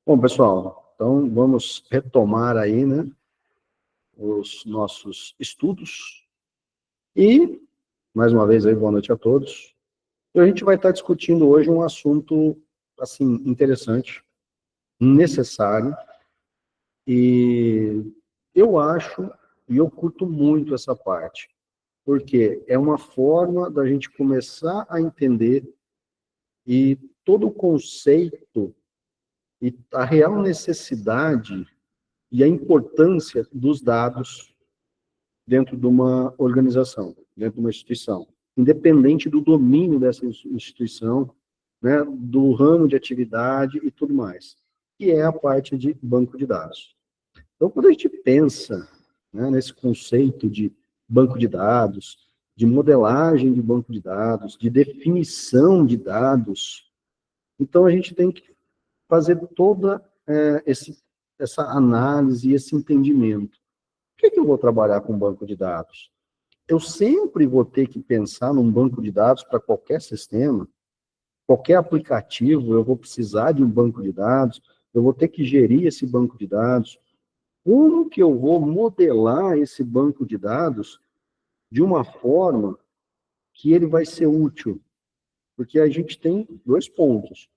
Bom, pessoal, então vamos retomar aí, né, os nossos estudos e, mais uma vez aí, boa noite a todos. E a gente vai estar discutindo hoje um assunto, assim, interessante, necessário, e eu acho, e eu curto muito essa parte, porque é uma forma da gente começar a entender e todo o conceito e a real necessidade e a importância dos dados dentro de uma organização, dentro de uma instituição, independente do domínio dessa instituição, né, do ramo de atividade e tudo mais, que é a parte de banco de dados. Então, quando a gente pensa, né, nesse conceito de banco de dados, de modelagem de banco de dados, de definição de dados, então a gente tem que fazer toda essa análise e esse entendimento. Por que eu vou trabalhar com banco de dados? Eu sempre vou ter que pensar num banco de dados para qualquer sistema, qualquer aplicativo, eu vou precisar de um banco de dados, eu vou ter que gerir esse banco de dados. Como que eu vou modelar esse banco de dados de uma forma que ele vai ser útil? Porque a gente tem dois pontos,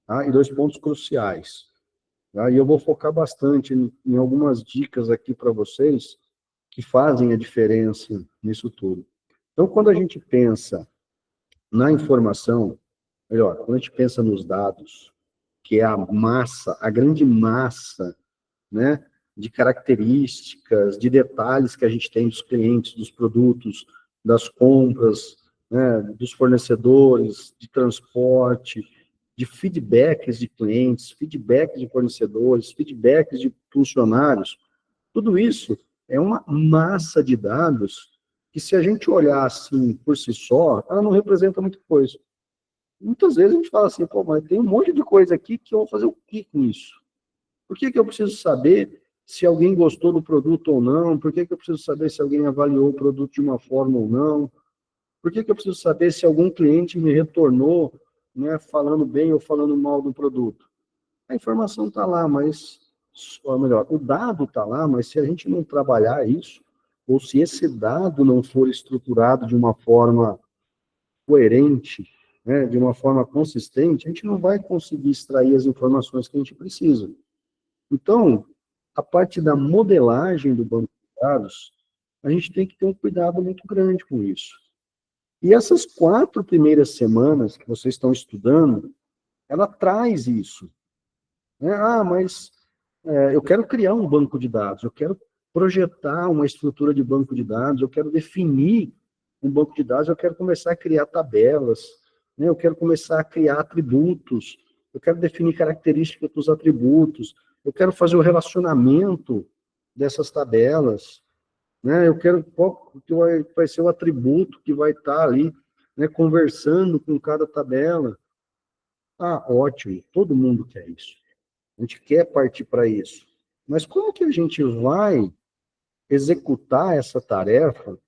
tá? E dois pontos cruciais. Tá? E eu vou focar bastante em algumas dicas aqui para vocês que fazem a diferença nisso tudo. Então, quando a gente pensa na informação, melhor, quando a gente pensa nos dados, que é a massa, a grande massa, né, de características, de detalhes que a gente tem dos clientes, dos produtos, das compras, né, dos fornecedores, de transporte, de feedbacks de clientes, feedbacks de fornecedores, feedbacks de funcionários, tudo isso é uma massa de dados que, se a gente olhar assim por si só, ela não representa muita coisa. Muitas vezes a gente fala assim, pô, mas tem um monte de coisa aqui que eu vou fazer o quê com isso? Por que eu preciso saber se alguém gostou do produto ou não? Por que eu preciso saber se alguém avaliou o produto de uma forma ou não? Por que eu preciso saber se algum cliente me retornou, né, falando bem ou falando mal do produto? A informação está lá, mas, ou melhor, o dado está lá, mas se a gente não trabalhar isso, ou se esse dado não for estruturado de uma forma coerente, né, de uma forma consistente, a gente não vai conseguir extrair as informações que a gente precisa. Então, a parte da modelagem do banco de dados, a gente tem que ter um cuidado muito grande com isso. E essas 4 primeiras semanas que vocês estão estudando, ela traz isso. Né? Ah, mas eu quero criar um banco de dados, eu quero projetar uma estrutura de banco de dados, eu quero definir um banco de dados, eu quero começar a criar tabelas, né? Eu quero começar a criar atributos, eu quero definir características dos atributos, eu quero fazer o relacionamento dessas tabelas, né? Eu quero qual que vai ser o atributo que vai estar ali, né, conversando com cada tabela. Ah, ótimo, todo mundo quer isso. A gente quer partir para isso. Mas como que a gente vai executar essa tarefa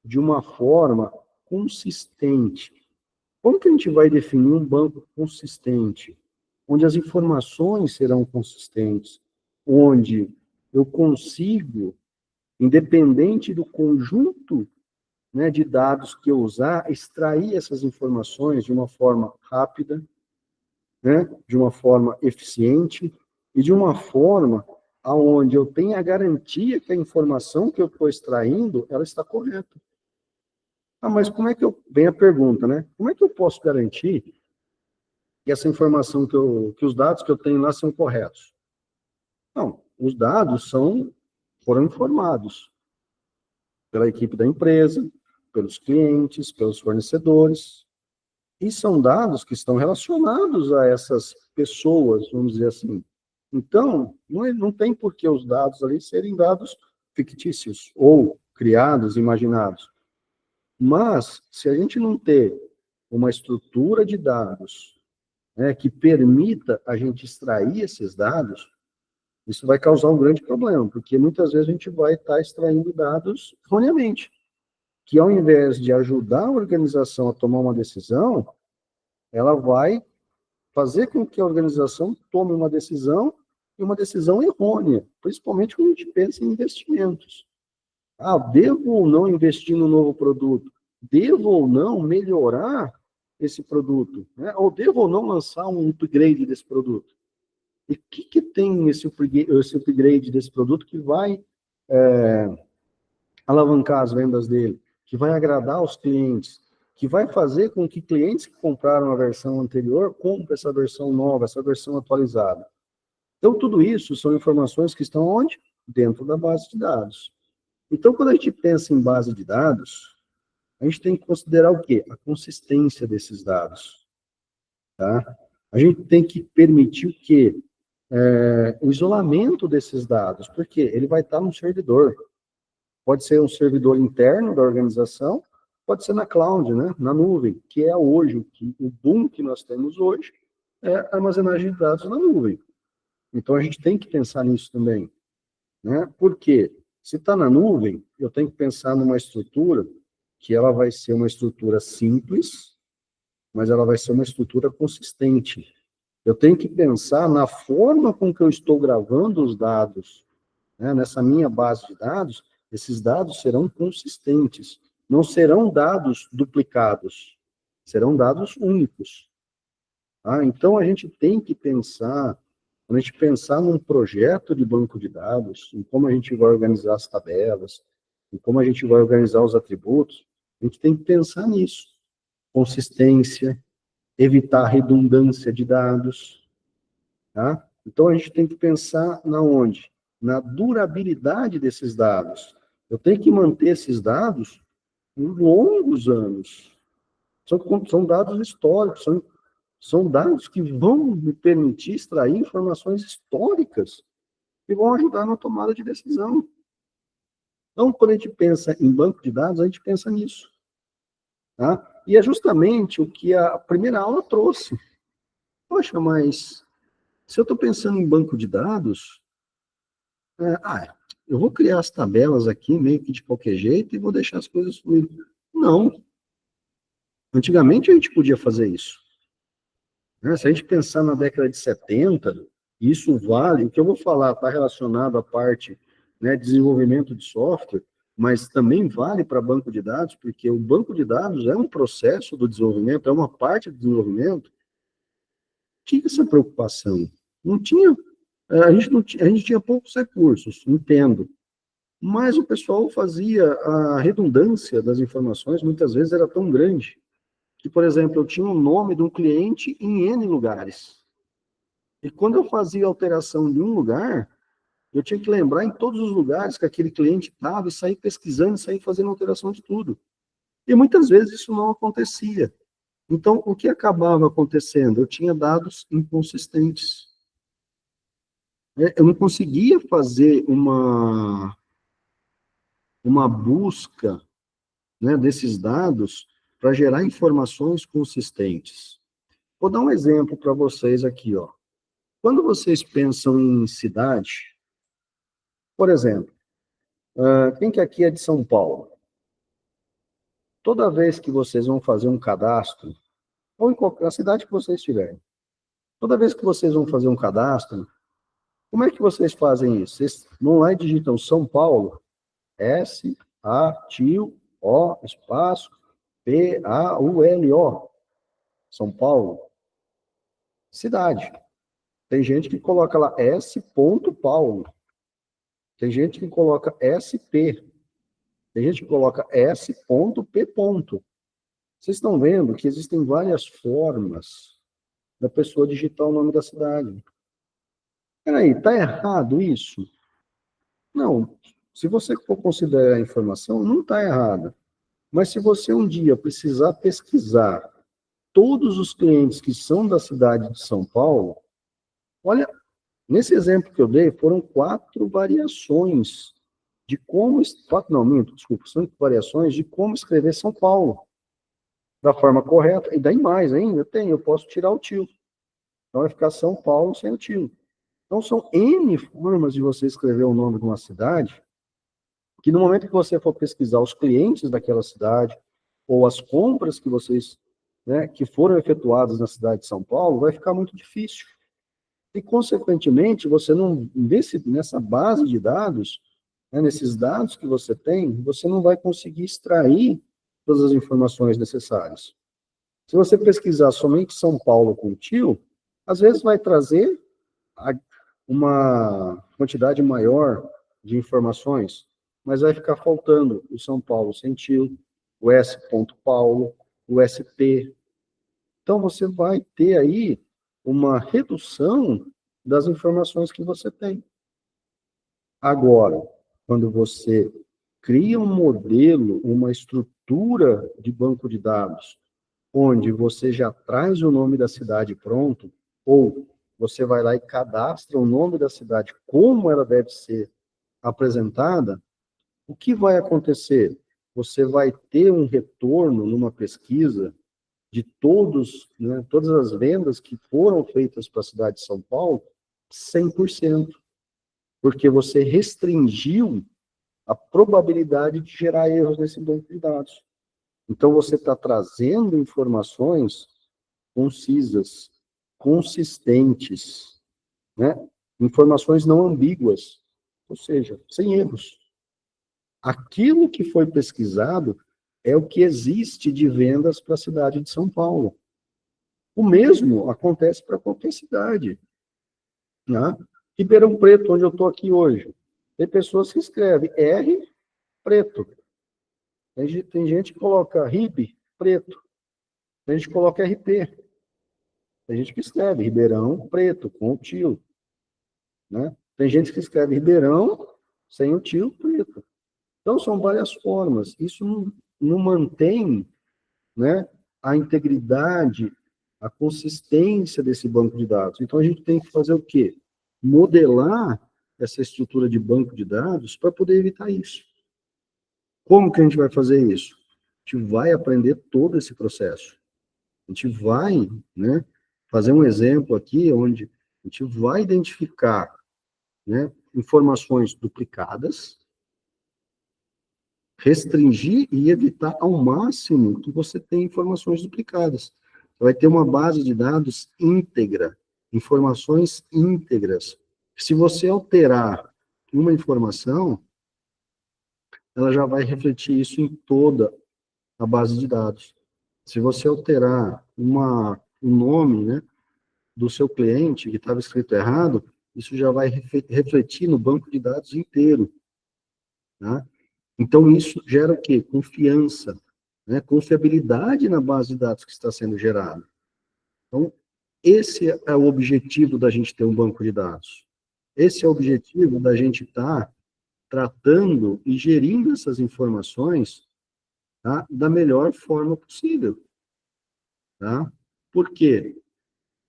de uma forma consistente? Como que a gente vai definir um banco consistente? Onde as informações serão consistentes, onde eu consigo, independente do conjunto, né, de dados que eu usar, extrair essas informações de uma forma rápida, né, de uma forma eficiente e de uma forma aonde eu tenha a garantia que a informação que eu estou extraindo, ela está correta. Ah, mas como é que eu... Vem a pergunta, né? Como é que eu posso garantir que essa informação que os dados que eu tenho lá são corretos? Não, os dados foram informados pela equipe da empresa, pelos clientes, pelos fornecedores, e são dados que estão relacionados a essas pessoas, vamos dizer assim. Então, não tem por que os dados ali serem dados fictícios, ou criados, imaginados. Mas, se a gente não ter uma estrutura de dados, né, que permita a gente extrair esses dados, isso vai causar um grande problema, porque muitas vezes a gente vai estar extraindo dados erroneamente, que ao invés de ajudar a organização a tomar uma decisão, ela vai fazer com que a organização tome uma decisão, e uma decisão errônea, principalmente quando a gente pensa em investimentos. Devo ou não investir no novo produto? Devo ou não melhorar esse produto? Né? Ou devo ou não lançar um upgrade desse produto? E o que tem esse upgrade desse produto que vai alavancar as vendas dele, que vai agradar os clientes, que vai fazer com que clientes que compraram a versão anterior comprem essa versão nova, essa versão atualizada? Então, tudo isso são informações que estão onde? Dentro da base de dados. Então, quando a gente pensa em base de dados, a gente tem que considerar o quê? A consistência desses dados. Tá? A gente tem que permitir o quê? O isolamento desses dados, porque ele vai estar no servidor. Pode ser um servidor interno da organização, pode ser na cloud, né? Na nuvem, que é hoje, o boom que nós temos hoje é a armazenagem de dados na nuvem. Então, a gente tem que pensar nisso também. Né? Por quê? Se está na nuvem, eu tenho que pensar numa estrutura que ela vai ser uma estrutura simples, mas ela vai ser uma estrutura consistente. Eu tenho que pensar na forma com que eu estou gravando os dados, né? Nessa minha base de dados, esses dados serão consistentes. Não serão dados duplicados, serão dados únicos. Tá? Então, a gente tem que pensar, quando a gente pensar num projeto de banco de dados, em como a gente vai organizar as tabelas, em como a gente vai organizar os atributos, a gente tem que pensar nisso. Consistência, evitar redundância de dados, tá? Então, a gente tem que pensar na onde? Na durabilidade desses dados. Eu tenho que manter esses dados por longos anos. São dados históricos, são dados que vão me permitir extrair informações históricas que vão ajudar na tomada de decisão. Então, quando a gente pensa em banco de dados, a gente pensa nisso. Tá? E é justamente o que a primeira aula trouxe. Poxa, mas se eu estou pensando em banco de dados, eu vou criar as tabelas aqui meio que de qualquer jeito e vou deixar as coisas fluírem. Não. Antigamente a gente podia fazer isso. Se a gente pensar na década de 70, isso vale, o que eu vou falar está relacionado à parte, né, desenvolvimento de software, mas também vale para banco de dados, porque o banco de dados é um processo do desenvolvimento, é uma parte do desenvolvimento. Tinha essa preocupação. Não tinha, a gente tinha poucos recursos, entendo. Mas o pessoal fazia, a redundância das informações muitas vezes era tão grande, que, por exemplo, eu tinha o nome de um cliente em N lugares. E quando eu fazia alteração de um lugar, eu tinha que lembrar em todos os lugares que aquele cliente estava e sair pesquisando, e sair fazendo alteração de tudo. E muitas vezes isso não acontecia. Então, o que acabava acontecendo? Eu tinha dados inconsistentes. Eu não conseguia fazer uma busca, né, desses dados para gerar informações consistentes. Vou dar um exemplo para vocês aqui, ó. Quando vocês pensam em cidade, por exemplo, quem que aqui é de São Paulo? Toda vez que vocês vão fazer um cadastro, ou em qualquer cidade que vocês estiverem, toda vez que vocês vão fazer um cadastro, como é que vocês fazem isso? Vocês vão lá e digitam São Paulo, S-A-T-I-O, espaço, P-A-U-L-O, São Paulo, cidade. Tem gente que coloca lá S. Paulo. Tem gente que coloca SP. Tem gente que coloca S.P. Vocês estão vendo que existem várias formas da pessoa digitar o nome da cidade. Peraí, está errado isso? Não. Se você for considerar a informação, não está errado. Mas se você um dia precisar pesquisar todos os clientes que são da cidade de São Paulo, olha, nesse exemplo que eu dei, foram 4 variações de como... 4 não, minto, desculpa, 5 variações de como escrever São Paulo da forma correta. E daí mais ainda, eu posso tirar o tio. Então vai ficar São Paulo sem o tio. Então são N formas de você escrever o nome de uma cidade, que no momento que você for pesquisar os clientes daquela cidade, ou as compras que vocês né, que foram efetuadas na cidade de São Paulo, vai ficar muito difícil. E, consequentemente, você não, nessa base de dados, né, nesses dados que você tem, você não vai conseguir extrair todas as informações necessárias. Se você pesquisar somente São Paulo com tio, às vezes vai trazer uma quantidade maior de informações, mas vai ficar faltando o São Paulo sem tio, o S. Paulo, o SP. Então, você vai ter aí uma redução das informações que você tem. Agora, quando você cria um modelo, uma estrutura de banco de dados, onde você já traz o nome da cidade pronto, ou você vai lá e cadastra o nome da cidade, como ela deve ser apresentada, o que vai acontecer? Você vai ter um retorno numa pesquisa de né, todas as vendas que foram feitas para a cidade de São Paulo, 100%, porque você restringiu a probabilidade de gerar erros nesse banco de dados. Então, você está trazendo informações concisas, consistentes, né? Informações não ambíguas, ou seja, sem erros. Aquilo que foi pesquisado é o que existe de vendas para a cidade de São Paulo. O mesmo acontece para qualquer cidade, né? Ribeirão Preto, onde eu estou aqui hoje, tem pessoas que escrevem R preto. Tem gente que coloca RIB preto. Tem gente que coloca RP. Tem gente que escreve Ribeirão Preto, com o tio. Né? Tem gente que escreve Ribeirão sem o tio preto. Então, são várias formas. Isso não mantém, né, a integridade, a consistência desse banco de dados. Então, a gente tem que fazer o quê? Modelar essa estrutura de banco de dados para poder evitar isso. Como que a gente vai fazer isso? A gente vai aprender todo esse processo. A gente vai, né, fazer um exemplo aqui onde a gente vai identificar, né, informações duplicadas, restringir e evitar ao máximo que você tenha informações duplicadas. Você vai ter uma base de dados íntegra, informações íntegras. Se você alterar uma informação, ela já vai refletir isso em toda a base de dados. Se você alterar um nome, né, do seu cliente que estava escrito errado, isso já vai refletir no banco de dados inteiro. Tá? Então, isso gera o quê? Confiança, né? Confiabilidade na base de dados que está sendo gerada. Então, esse é o objetivo da gente ter um banco de dados. Esse é o objetivo da gente estar tratando e gerindo essas informações, tá, da melhor forma possível. Tá? Por quê?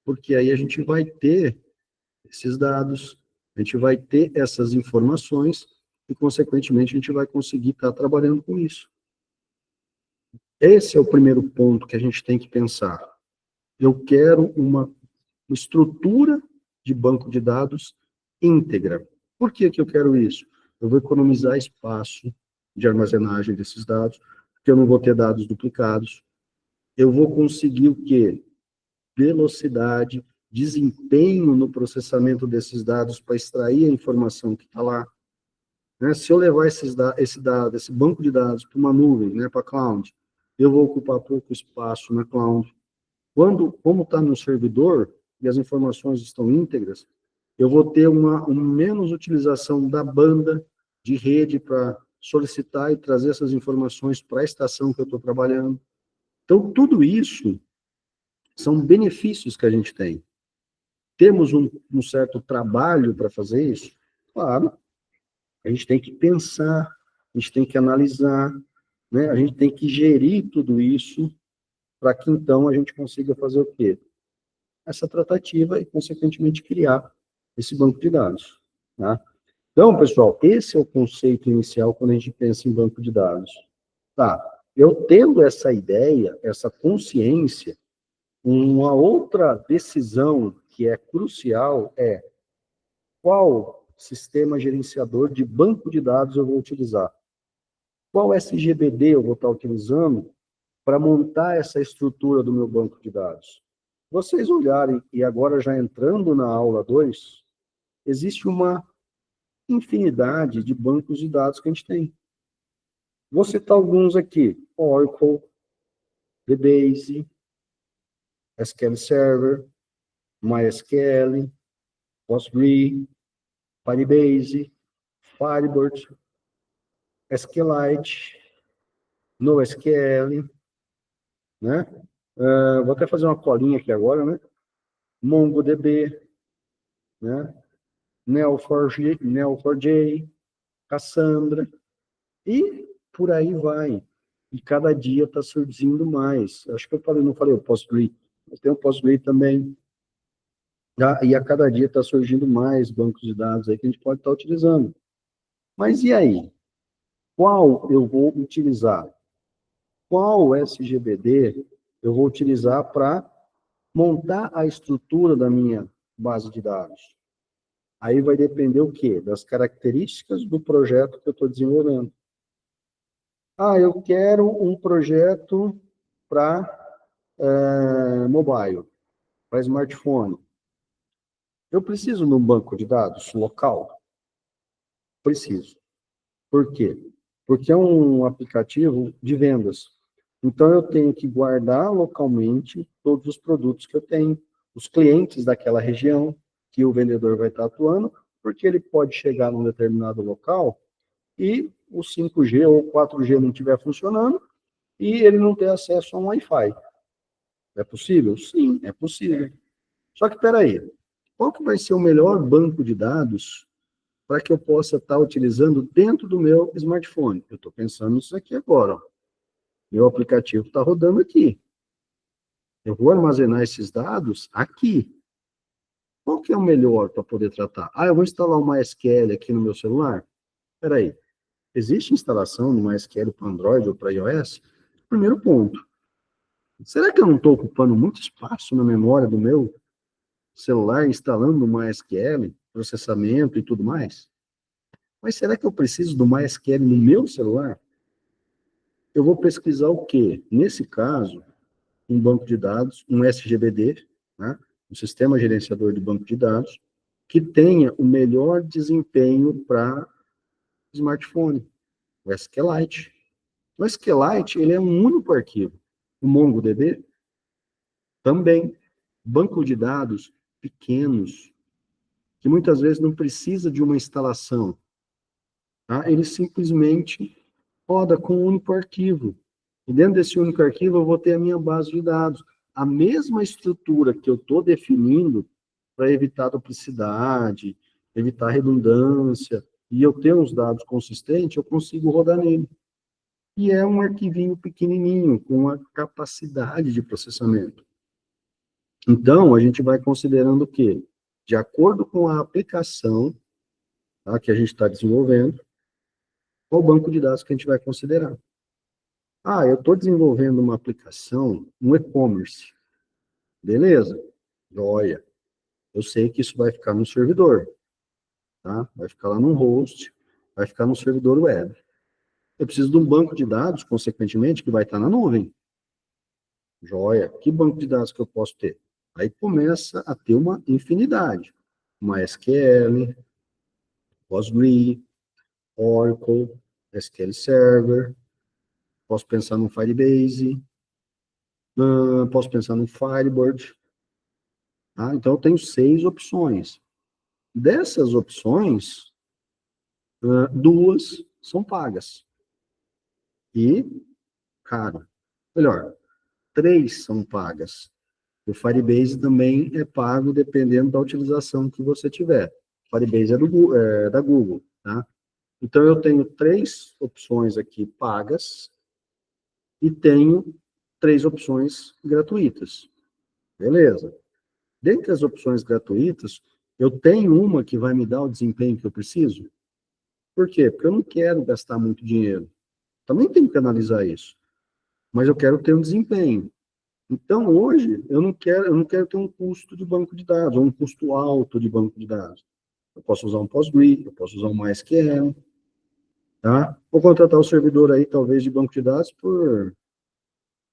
Porque aí a gente vai ter esses dados, a gente vai ter essas informações e, consequentemente, a gente vai conseguir estar trabalhando com isso. Esse é o primeiro ponto que a gente tem que pensar. Eu quero uma estrutura de banco de dados íntegra. Por que que eu quero isso? Eu vou economizar espaço de armazenagem desses dados, porque eu não vou ter dados duplicados. Eu vou conseguir o quê? Velocidade, desempenho no processamento desses dados para extrair a informação que está lá. Né? Se eu levar esse banco de dados para uma nuvem, né, para a cloud, eu vou ocupar pouco espaço na cloud. Como está no servidor e as informações estão íntegras, eu vou ter uma menos utilização da banda de rede para solicitar e trazer essas informações para a estação que eu estou trabalhando. Então, tudo isso são benefícios que a gente tem. Temos um certo trabalho para fazer isso? Claro. A gente tem que pensar, a gente tem que analisar, né? A gente tem que gerir tudo isso para que, então, a gente consiga fazer o quê? Essa tratativa e, consequentemente, criar esse banco de dados. Tá? Então, pessoal, esse é o conceito inicial quando a gente pensa em banco de dados. Tá, eu tendo essa ideia, essa consciência, uma outra decisão que é crucial é qual sistema gerenciador de banco de dados eu vou utilizar. Qual SGBD eu vou estar utilizando para montar essa estrutura do meu banco de dados. Vocês olharem, e agora já entrando na aula 2, existe uma infinidade de bancos de dados que a gente tem. Vou citar alguns aqui: Oracle, DBase, SQL Server, MySQL, Postgre, Firebase, Firebird, SQLite, NoSQL, né? Vou até fazer uma colinha aqui agora, né? MongoDB, né? Neo4j, Cassandra, e por aí vai. E cada dia está surgindo mais. Acho que eu falei, não falei o Postgre, mas tem o Postgre também. E a cada dia está surgindo mais bancos de dados aí que a gente pode estar utilizando. Mas e aí? Qual eu vou utilizar? Qual SGBD eu vou utilizar para montar a estrutura da minha base de dados? Aí vai depender o quê? Das características do projeto que eu estou desenvolvendo. Eu quero um projeto para mobile, para smartphone. Eu preciso de um banco de dados local? Preciso. Por quê? Porque é um aplicativo de vendas. Então, eu tenho que guardar localmente todos os produtos que eu tenho, os clientes daquela região que o vendedor vai estar atuando, porque ele pode chegar num determinado local e o 5G ou 4G não estiver funcionando e ele não ter acesso a um Wi-Fi. É possível? Sim, é possível. Só que, espera aí, qual que vai ser o melhor banco de dados para que eu possa estar utilizando dentro do meu smartphone? Eu estou pensando nisso aqui agora. Ó. Meu aplicativo está rodando aqui. Eu vou armazenar esses dados aqui. Qual que é o melhor para poder tratar? Eu vou instalar uma MySQL aqui no meu celular? Espera aí. Existe instalação de MySQL para Android ou para iOS? Primeiro ponto. Será que eu não estou ocupando muito espaço na memória do meu celular instalando o MySQL, processamento e tudo mais? Mas será que eu preciso do MySQL no meu celular? Eu vou pesquisar o quê? Nesse caso, um banco de dados, um SGBD, né? Um sistema gerenciador de banco de dados, que tenha o melhor desempenho para smartphone, o SQLite. O SQLite, ele é um único arquivo. O MongoDB, também. Banco de dados pequenos, que muitas vezes não precisa de uma instalação. Tá? Ele simplesmente roda com um único arquivo. E dentro desse único arquivo eu vou ter a minha base de dados. A mesma estrutura que eu estou definindo para evitar duplicidade, evitar redundância, e eu ter os dados consistentes, eu consigo rodar nele. E é um arquivinho pequenininho, com a capacidade de processamento. Então, a gente vai considerando o quê? De acordo com a aplicação, tá, que a gente está desenvolvendo, qual banco de dados que a gente vai considerar. Eu estou desenvolvendo uma aplicação, um e-commerce. Beleza? Joia. Eu sei que isso vai ficar no servidor, tá? Vai ficar lá no host, vai ficar no servidor web. Eu preciso de um banco de dados, consequentemente, que vai estar na nuvem. Joia. Que banco de dados que eu posso ter? Aí começa a ter uma infinidade. MySQL, Postgre, Oracle, SQL Server, posso pensar no Firebase, posso pensar no Firebird. Tá? Então, eu tenho 6 opções. Dessas opções, 2 são pagas. E, cara, melhor, 3 são pagas. O Firebase também é pago dependendo da utilização que você tiver. O Firebase é da Google, tá? Então, eu tenho 3 opções aqui pagas e tenho 3 opções gratuitas. Beleza. Dentre as opções gratuitas, eu tenho uma que vai me dar o desempenho que eu preciso. Por quê? Porque eu não quero gastar muito dinheiro. Também tenho que analisar isso. Mas eu quero ter um desempenho. Então, hoje, eu não quero ter um custo de banco de dados, ou um custo alto de banco de dados. Eu posso usar um Postgre, eu posso usar um MySQL, tá? Vou contratar o servidor aí, talvez, de banco de dados por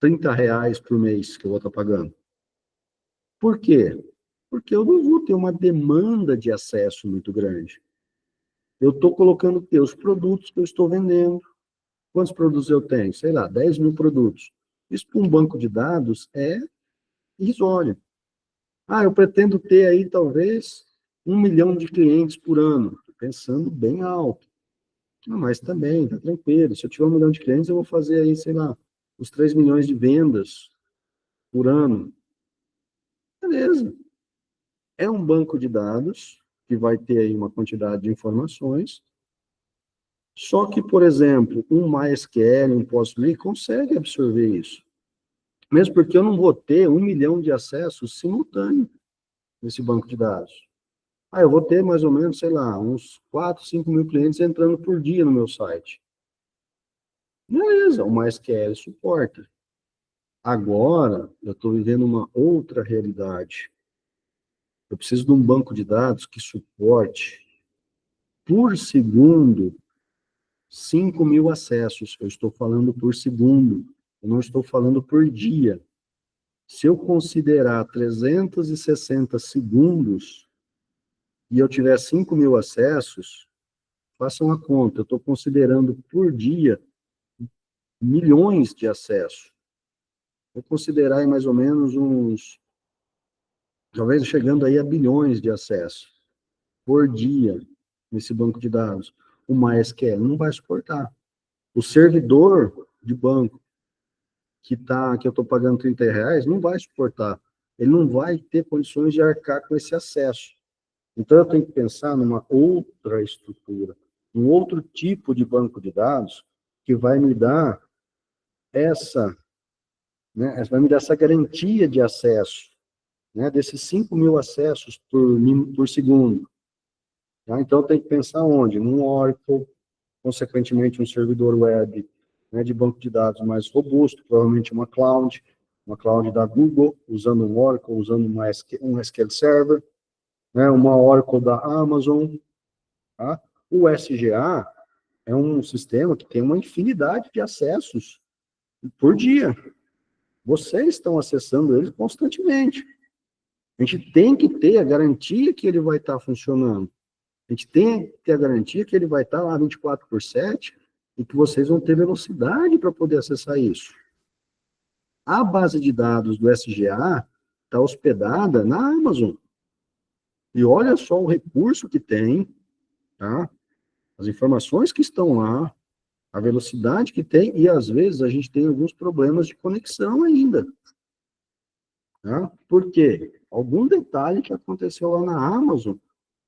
R$ 30 por mês que eu vou estar pagando. Por quê? Porque eu não vou ter uma demanda de acesso muito grande. Eu estou colocando o quê? Os produtos que eu estou vendendo. Quantos produtos eu tenho? Sei lá, 10 mil produtos. Isso para um banco de dados é irrisório. Eu pretendo ter aí, talvez, 1 milhão de clientes por ano. Tô pensando bem alto. Mas também, tá tranquilo. Se eu tiver 1 milhão de clientes, eu vou fazer aí, sei lá, os 3 milhões de vendas por ano. Beleza. É um banco de dados que vai ter aí uma quantidade de informações. Só que, por exemplo, um MySQL, um PostgreSQL consegue absorver isso. Mesmo porque eu não vou ter 1 milhão de acessos simultâneos nesse banco de dados. Eu vou ter mais ou menos, sei lá, uns 4, 5 mil clientes entrando por dia no meu site. Beleza, o MySQL suporta. Agora, eu estou vivendo uma outra realidade. Eu preciso de um banco de dados que suporte, por segundo, 5 mil acessos. Eu estou falando por segundo, eu não estou falando por dia. Se eu considerar 360 segundos e eu tiver 5 mil acessos, façam a conta, eu estou considerando por dia milhões de acessos. Vou considerar aí mais ou menos uns, talvez chegando aí a bilhões de acessos por dia nesse banco de dados. O MySQL não vai suportar. O servidor de banco que eu estou pagando R$ 30 não vai suportar. Ele não vai ter condições de arcar com esse acesso. Então, eu tenho que pensar numa outra estrutura, um outro tipo de banco de dados que vai me dar vai me dar essa garantia de acesso, desses 5 mil acessos por segundo. Tá? Então, eu tenho que pensar onde? Num Oracle, consequentemente, um servidor web, de banco de dados mais robusto, provavelmente uma cloud da Google, usando um Oracle, usando um SQL Server, uma Oracle da Amazon. Tá? O SGA é um sistema que tem uma infinidade de acessos por dia. Vocês estão acessando ele constantemente. A gente tem que ter a garantia que ele vai estar funcionando. A gente tem que ter a garantia que ele vai estar lá 24/7 e que vocês vão ter velocidade para poder acessar isso. A base de dados do SGA está hospedada na Amazon. E olha só o recurso que tem, tá? As informações que estão lá, a velocidade que tem, e às vezes a gente tem alguns problemas de conexão ainda. Tá? Por quê? Algum detalhe que aconteceu lá na Amazon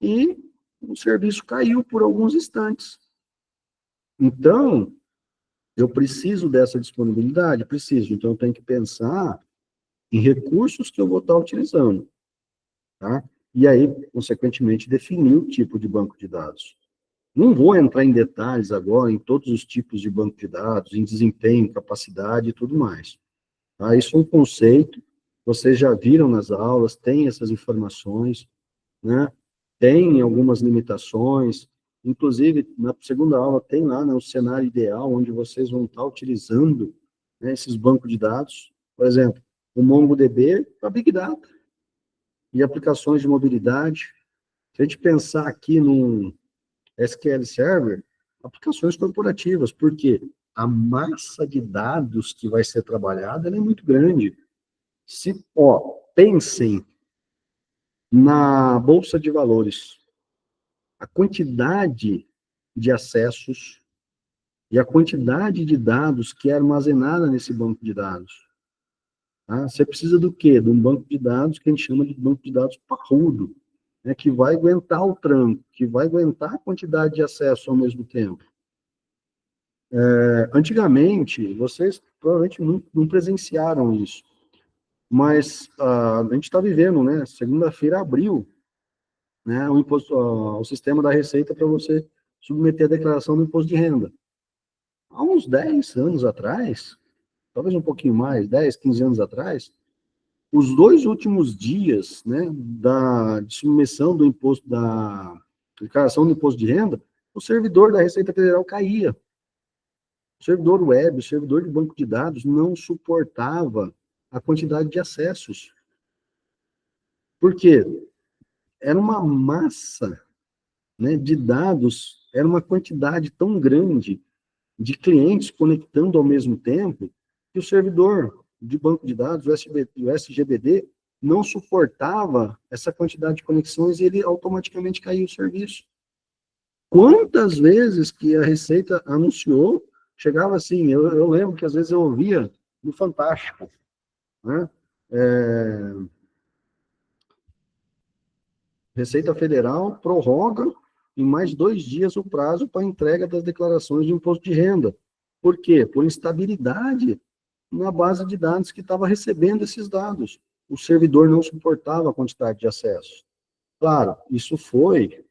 e o serviço caiu por alguns instantes. Então, eu preciso dessa disponibilidade? Preciso. Então, eu tenho que pensar em recursos que eu vou estar utilizando. Tá? E aí, consequentemente, definir o tipo de banco de dados. Não vou entrar em detalhes agora em todos os tipos de banco de dados, em desempenho, capacidade e tudo mais. Tá? Isso é um conceito, vocês já viram nas aulas, tem essas informações, tem algumas limitações, inclusive, na segunda aula tem lá o cenário ideal, onde vocês vão estar utilizando esses bancos de dados, por exemplo, o MongoDB para Big Data e aplicações de mobilidade. Se a gente pensar aqui num SQL Server, aplicações corporativas, porque a massa de dados que vai ser trabalhada é muito grande. Pensem na Bolsa de Valores. A quantidade de acessos e a quantidade de dados que é armazenada nesse banco de dados. Tá? Você precisa do quê? De um banco de dados que a gente chama de banco de dados parrudo, que vai aguentar o tranco, que vai aguentar a quantidade de acesso ao mesmo tempo. Antigamente, vocês provavelmente não presenciaram isso, mas a gente está vivendo, segunda-feira abriu, o sistema da Receita para você submeter a declaração do imposto de renda. Há uns 10 anos atrás, talvez um pouquinho mais, 10, 15 anos atrás, os 2 últimos dias, de submissão do imposto, da declaração do imposto de renda, o servidor da Receita Federal caía. O servidor web, o servidor de banco de dados não suportava a quantidade de acessos. Por quê? Era uma massa, né, de dados, era uma quantidade tão grande de clientes conectando ao mesmo tempo que o servidor de banco de dados, o SGBD, não suportava essa quantidade de conexões e ele automaticamente caiu o serviço. Quantas vezes que a Receita anunciou, chegava assim, eu lembro que às vezes eu ouvia no Fantástico, né? Receita Federal prorroga em mais 2 dias o prazo para entrega das declarações de imposto de renda. Por quê? Por instabilidade na base de dados que estava recebendo esses dados. O servidor não suportava a quantidade de acessos. Claro, isso foi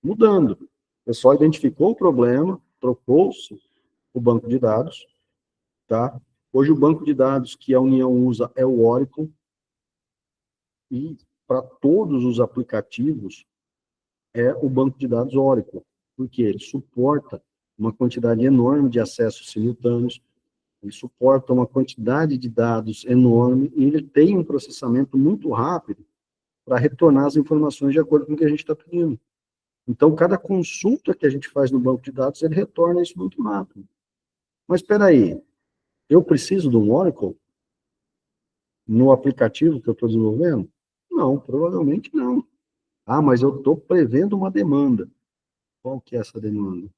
mudando. O pessoal identificou o problema, trocou-se o banco de dados, tá? Hoje o banco de dados que a União usa é o Oracle, e para todos os aplicativos é o banco de dados Oracle, porque ele suporta uma quantidade enorme de acessos simultâneos, ele suporta uma quantidade de dados enorme e ele tem um processamento muito rápido para retornar as informações de acordo com o que a gente está pedindo. Então, cada consulta que a gente faz no banco de dados, ele retorna isso muito rápido. Mas espera aí, eu preciso de um Oracle no aplicativo que eu estou desenvolvendo? Não, provavelmente não. Ah, mas eu estou prevendo uma demanda. Qual que é essa demanda?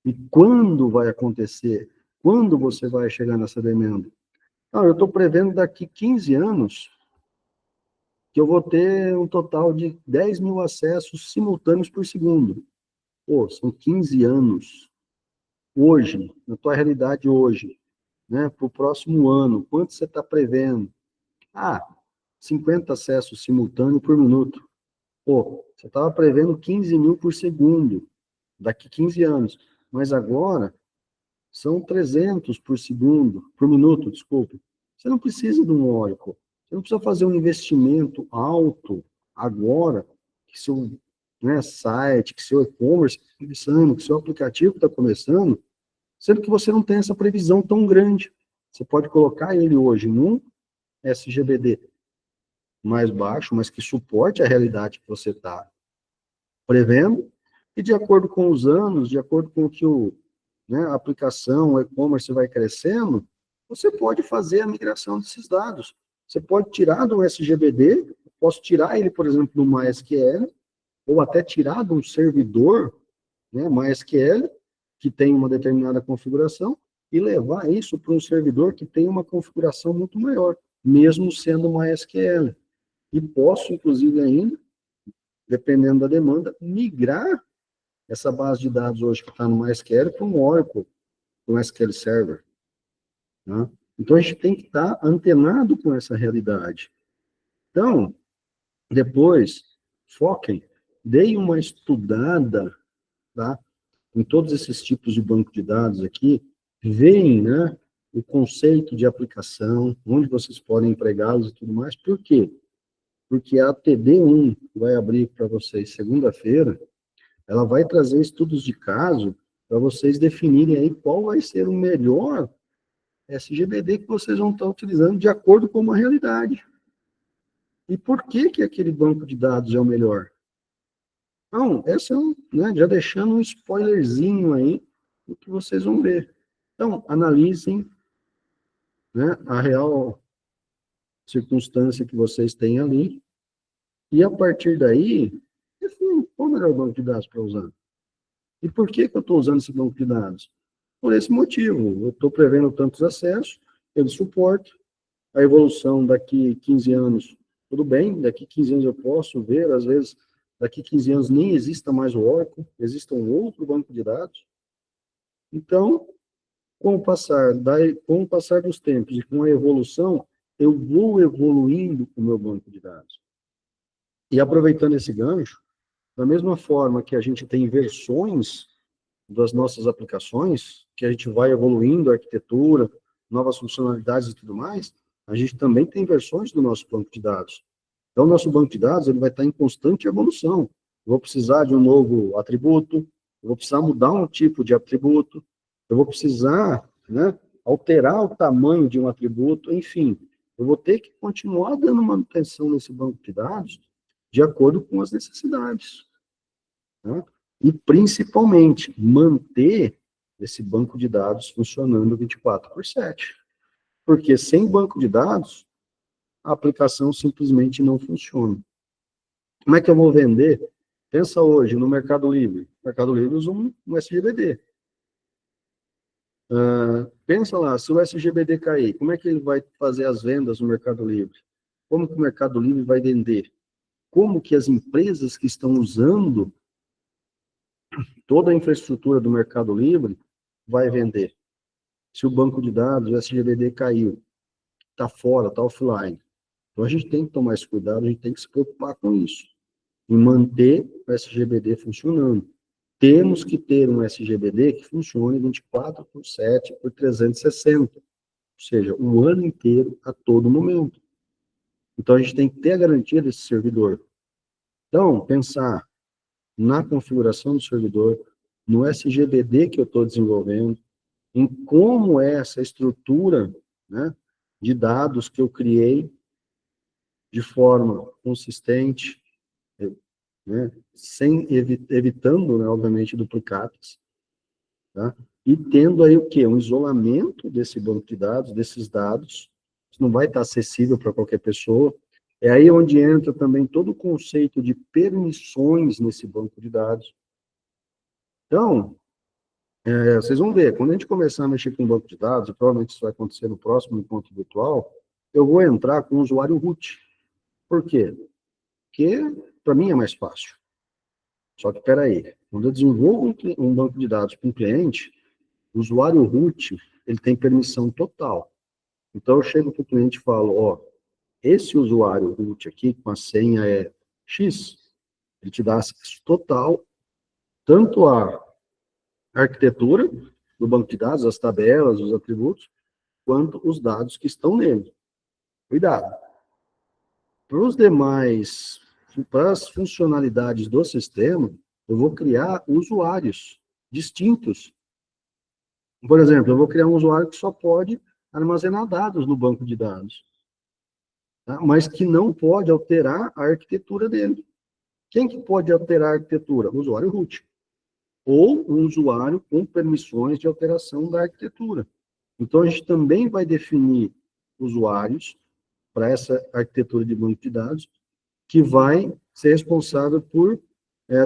E quando vai acontecer? Quando você vai chegar nessa demanda? Não, eu estou prevendo daqui 15 anos que eu vou ter um total de 10 mil acessos simultâneos por segundo. Pô, são 15 anos. Hoje, na tua realidade hoje, né, para o próximo ano, quanto você está prevendo? Ah, 50 acessos simultâneos por minuto. Pô, você estava prevendo 15 mil por segundo, daqui 15 anos. Mas agora, são 300 por segundo, por minuto, desculpe. Você não precisa de um Oracle. Você não precisa fazer um investimento alto agora, que seu, né, site, que seu e-commerce está começando, que seu aplicativo está começando, sendo que você não tem essa previsão tão grande. Você pode colocar ele hoje num SGBD mais baixo, mas que suporte a realidade que você está prevendo, e de acordo com os anos, de acordo com o que a aplicação, o e-commerce vai crescendo, você pode fazer a migração desses dados. Você pode tirar do SGBD, posso tirar ele, por exemplo, do MySQL, ou até tirar de um servidor, né, MySQL, que tem uma determinada configuração, e levar isso para um servidor que tem uma configuração muito maior, mesmo sendo MySQL. E posso, inclusive, ainda, dependendo da demanda, migrar essa base de dados hoje que está no MySQL para um Oracle, um SQL Server. Né? Então, a gente tem que estar antenado com essa realidade. Então, depois, foquem, deem uma estudada, tá, em todos esses tipos de banco de dados aqui, veem, né, o conceito de aplicação, onde vocês podem empregá-los e tudo mais. Por quê? Porque a TD1 vai abrir para vocês segunda-feira, ela vai trazer estudos de caso para vocês definirem aí qual vai ser o melhor SGBD que vocês vão estar utilizando de acordo com uma realidade. E por que que aquele banco de dados é o melhor? Então, essa é né, já deixando um spoilerzinho aí do que vocês vão ver. Então, analisem, né, a real circunstância que vocês têm ali, e a partir daí, define qual é o melhor banco de dados para usar. E por que que eu estou usando esse banco de dados? Por esse motivo, eu estou prevendo tantos acessos, ele suporta, a evolução daqui 15 anos, tudo bem, daqui 15 anos eu posso ver, às vezes, daqui 15 anos nem exista mais o Oracle, exista um outro banco de dados. Então, com o passar dos tempos e com a evolução, eu vou evoluindo o meu banco de dados. E aproveitando esse gancho, da mesma forma que a gente tem versões das nossas aplicações, que a gente vai evoluindo a arquitetura, novas funcionalidades e tudo mais, a gente também tem versões do nosso banco de dados. Então, o nosso banco de dados ele vai estar em constante evolução. Eu vou precisar de um novo atributo, eu vou precisar mudar um tipo de atributo, eu vou precisar né? Alterar o tamanho de um atributo, enfim, eu vou ter que continuar dando manutenção nesse banco de dados de acordo com as necessidades, né? E, principalmente, manter esse banco de dados funcionando 24/7. Porque sem banco de dados, a aplicação simplesmente não funciona. Como é que eu vou vender? Pensa hoje no Mercado Livre. O Mercado Livre usa um SGBD. Pensa lá, se o SGBD cair, como é que ele vai fazer as vendas no Mercado Livre? Como que o Mercado Livre vai vender? Como que as empresas que estão usando toda a infraestrutura do Mercado Livre vai vender? Se o banco de dados, o SGBD caiu, está fora, está offline. Então a gente tem que tomar esse cuidado, a gente tem que se preocupar com isso, em manter o SGBD funcionando. Temos que ter um SGBD que funcione 24/7 por 360, ou seja, o ano inteiro, a todo momento. Então, a gente tem que ter a garantia desse servidor. Então, pensar na configuração do servidor, no SGBD que eu estou desenvolvendo, em como é essa estrutura, né, de dados que eu criei de forma consistente, né, evitando, né, obviamente, duplicados, tá? E tendo aí o quê? Um isolamento desse banco de dados, desses dados, isso não vai estar acessível para qualquer pessoa. É aí onde entra também todo o conceito de permissões nesse banco de dados. Então, vocês vão ver, quando a gente começar a mexer com banco de dados, e provavelmente isso vai acontecer no próximo encontro virtual, eu vou entrar com o usuário root. Por quê? Porque, para mim, é mais fácil. Só que, espera aí, quando eu desenvolvo um banco de dados para um cliente, o usuário root, ele tem permissão total. Então, eu chego para o cliente e falo, ó, esse usuário root aqui, com a senha é X, ele te dá acesso total, tanto à arquitetura do banco de dados, as tabelas, os atributos, quanto os dados que estão nele. Cuidado. Para os demais, para as funcionalidades do sistema, eu vou criar usuários distintos. Por exemplo, eu vou criar um usuário que só pode armazenar dados no banco de dados, tá? Mas que não pode alterar a arquitetura dele. Quem que pode alterar a arquitetura? O usuário root. Ou um usuário com permissões de alteração da arquitetura. Então, a gente também vai definir usuários para essa arquitetura de banco de dados, que vai ser responsável por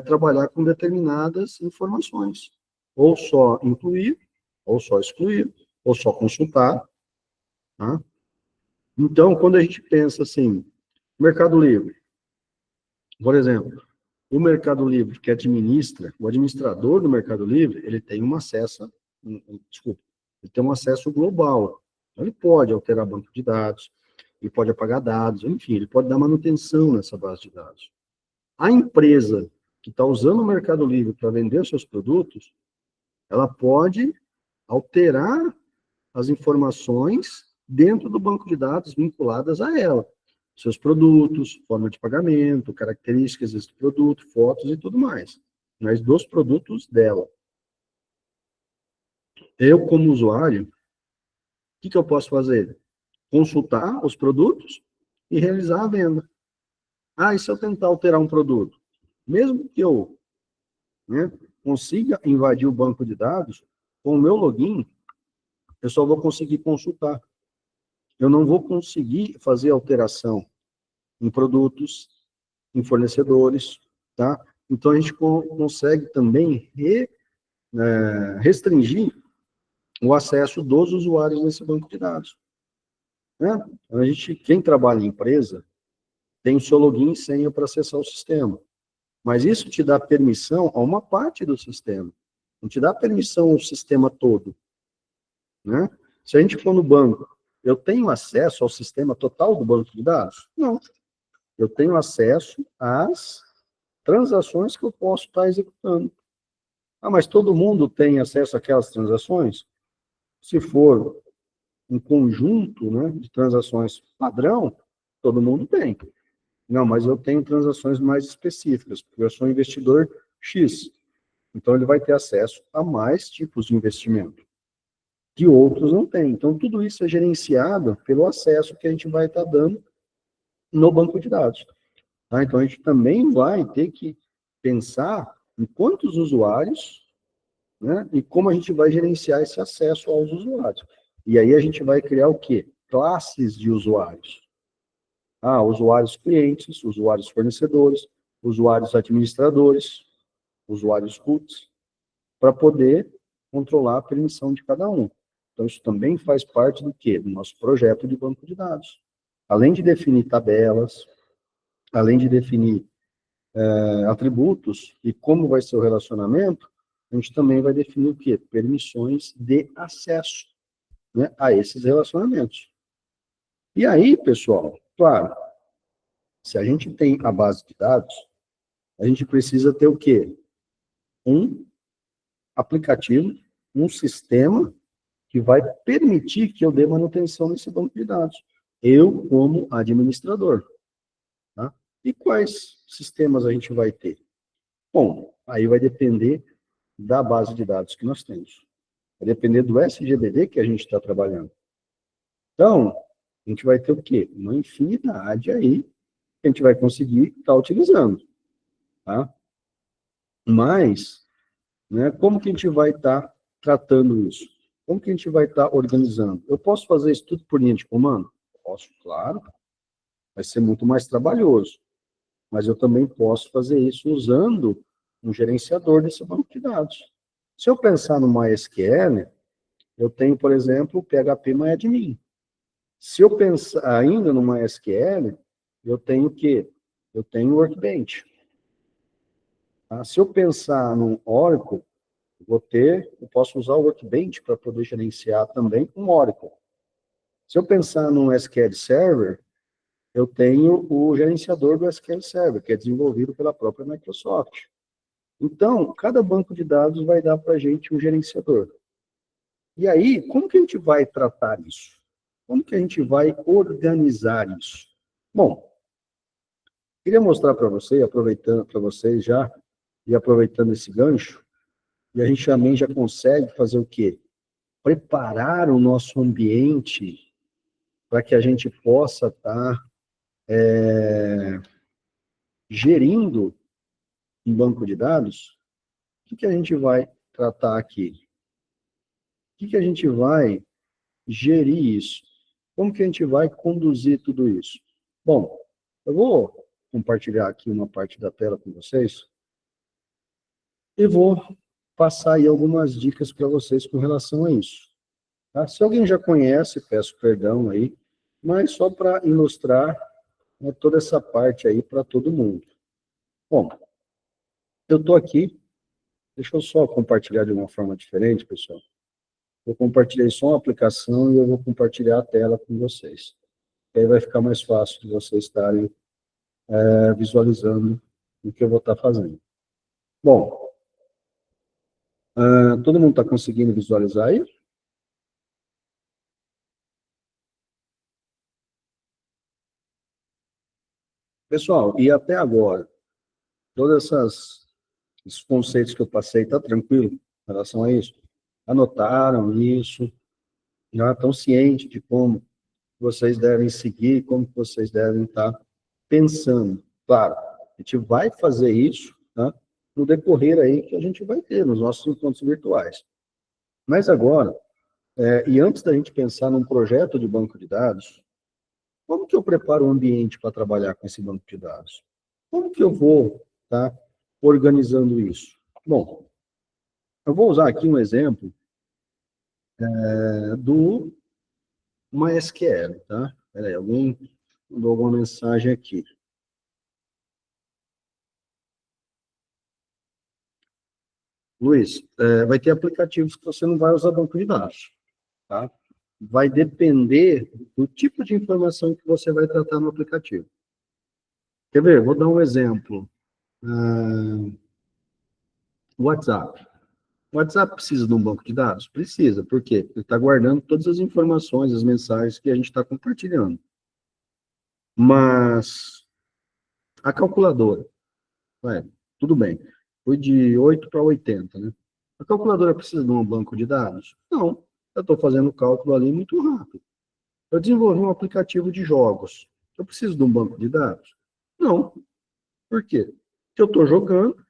trabalhar com determinadas informações. Ou só incluir, ou só excluir, ou só consultar. Tá? Então, quando a gente pensa assim, Mercado Livre, por exemplo, o Mercado Livre que administra, o administrador do Mercado Livre, ele tem um acesso, ele tem um acesso global. Então, ele pode alterar banco de dados, ele pode apagar dados, enfim, ele pode dar manutenção nessa base de dados. A empresa que está usando o Mercado Livre para vender seus produtos, ela pode alterar as informações dentro do banco de dados vinculadas a ela. Seus produtos, forma de pagamento, características desse produto, fotos e tudo mais. Mas dos produtos dela. Eu, como usuário, o que eu posso fazer? Consultar os produtos e realizar a venda. E se eu tentar alterar um produto? Mesmo que eu, né, consiga invadir o banco de dados, com o meu login, eu só vou conseguir consultar. Eu não vou conseguir fazer alteração em produtos, em fornecedores, tá? Então, a gente consegue também restringir o acesso dos usuários nesse banco de dados. Né? Quem trabalha em empresa, tem o seu login e senha para acessar o sistema. Mas isso te dá permissão a uma parte do sistema. Não te dá permissão ao sistema todo. Né? Se a gente for no banco, eu tenho acesso ao sistema total do banco de dados? Não. Eu tenho acesso às transações que eu posso estar executando. Mas todo mundo tem acesso àquelas transações? Se for um conjunto, né, de transações padrão, todo mundo tem. Não, mas eu tenho transações mais específicas, porque eu sou investidor X. Então, ele vai ter acesso a mais tipos de investimento. que outros não têm. Então, tudo isso é gerenciado pelo acesso que a gente vai estar dando no banco de dados. Tá? Então, a gente também vai ter que pensar em quantos usuários, né, e como a gente vai gerenciar esse acesso aos usuários. E aí a gente vai criar o quê? Classes de usuários. Usuários clientes, usuários fornecedores, usuários administradores, usuários roots, para poder controlar a permissão de cada um. Então, isso também faz parte do quê? Do nosso projeto de banco de dados. Além de definir tabelas, além de definir atributos e como vai ser o relacionamento, a gente também vai definir o quê? Permissões de acesso, né, a esses relacionamentos. E aí, pessoal, claro, se a gente tem a base de dados, a gente precisa ter o quê? Um aplicativo, um sistema que vai permitir que eu dê manutenção nesse banco de dados. Eu, como administrador. Tá? E quais sistemas a gente vai ter? Bom, aí vai depender da base de dados que nós temos. Vai depender do SGBD que a gente está trabalhando. Então, a gente vai ter o quê? Uma infinidade aí que a gente vai conseguir estar utilizando. Tá? Mas, né, como que a gente vai estar tratando isso? Como que a gente vai estar organizando? Eu posso fazer isso tudo por linha de comando? Posso, claro. Vai ser muito mais trabalhoso. Mas eu também posso fazer isso usando um gerenciador desse banco de dados. Se eu pensar no MySQL, eu tenho, por exemplo, o PHP-MyAdmin. Se eu pensar ainda no MySQL, eu tenho o quê? Eu tenho o Workbench. Tá? Se eu pensar no Oracle, eu posso usar o Workbench para poder gerenciar também um Oracle. Se eu pensar no SQL Server, eu tenho o gerenciador do SQL Server, que é desenvolvido pela própria Microsoft. Então, cada banco de dados vai dar para a gente um gerenciador. E aí, como que a gente vai tratar isso? Como que a gente vai organizar isso? Bom, queria mostrar para você, aproveitando para vocês já, e aproveitando esse gancho, e a gente também já consegue fazer o quê? Preparar o nosso ambiente para que a gente possa estar gerindo um banco de dados. O que a gente vai tratar aqui? O que a gente vai gerir isso? Como que a gente vai conduzir tudo isso? Bom, eu vou compartilhar aqui uma parte da tela com vocês e vou passar aí algumas dicas para vocês com relação a isso. Tá? Se alguém já conhece, peço perdão aí, mas só para ilustrar, né, toda essa parte aí para todo mundo. Bom, eu estou aqui, deixa eu só compartilhar de uma forma diferente, pessoal. Eu compartilhei só uma aplicação e eu vou compartilhar a tela com vocês. E aí vai ficar mais fácil de vocês estarem visualizando o que eu vou estar fazendo. Bom, todo mundo está conseguindo visualizar aí? Pessoal, e até agora, todos esses conceitos que eu passei, está tranquilo em relação a isso? Anotaram isso? Já estão cientes de como vocês devem seguir, como vocês devem estar pensando? Claro, a gente vai fazer isso, tá, no decorrer aí que a gente vai ter nos nossos encontros virtuais. Mas agora, e antes da gente pensar num projeto de banco de dados, como que eu preparo o ambiente para trabalhar com esse banco de dados? Como que eu vou estar organizando isso? Bom, eu vou usar aqui um exemplo do MySQL, tá? Peraí, alguém mandou alguma mensagem aqui. Luiz, vai ter aplicativos que você não vai usar banco de dados, tá? Vai depender do tipo de informação que você vai tratar no aplicativo. Quer ver? Vou dar um exemplo. WhatsApp. O WhatsApp precisa de um banco de dados? Precisa. Por quê? Porque ele está guardando todas as informações, as mensagens que a gente está compartilhando. Mas a calculadora, tudo bem, foi de 8 para 80, né? A calculadora precisa de um banco de dados? Não. eu estou fazendo o cálculo ali muito rápido. Eu desenvolvi um aplicativo de jogos. Eu preciso de um banco de dados? Não. Por quê? Porque eu estou jogando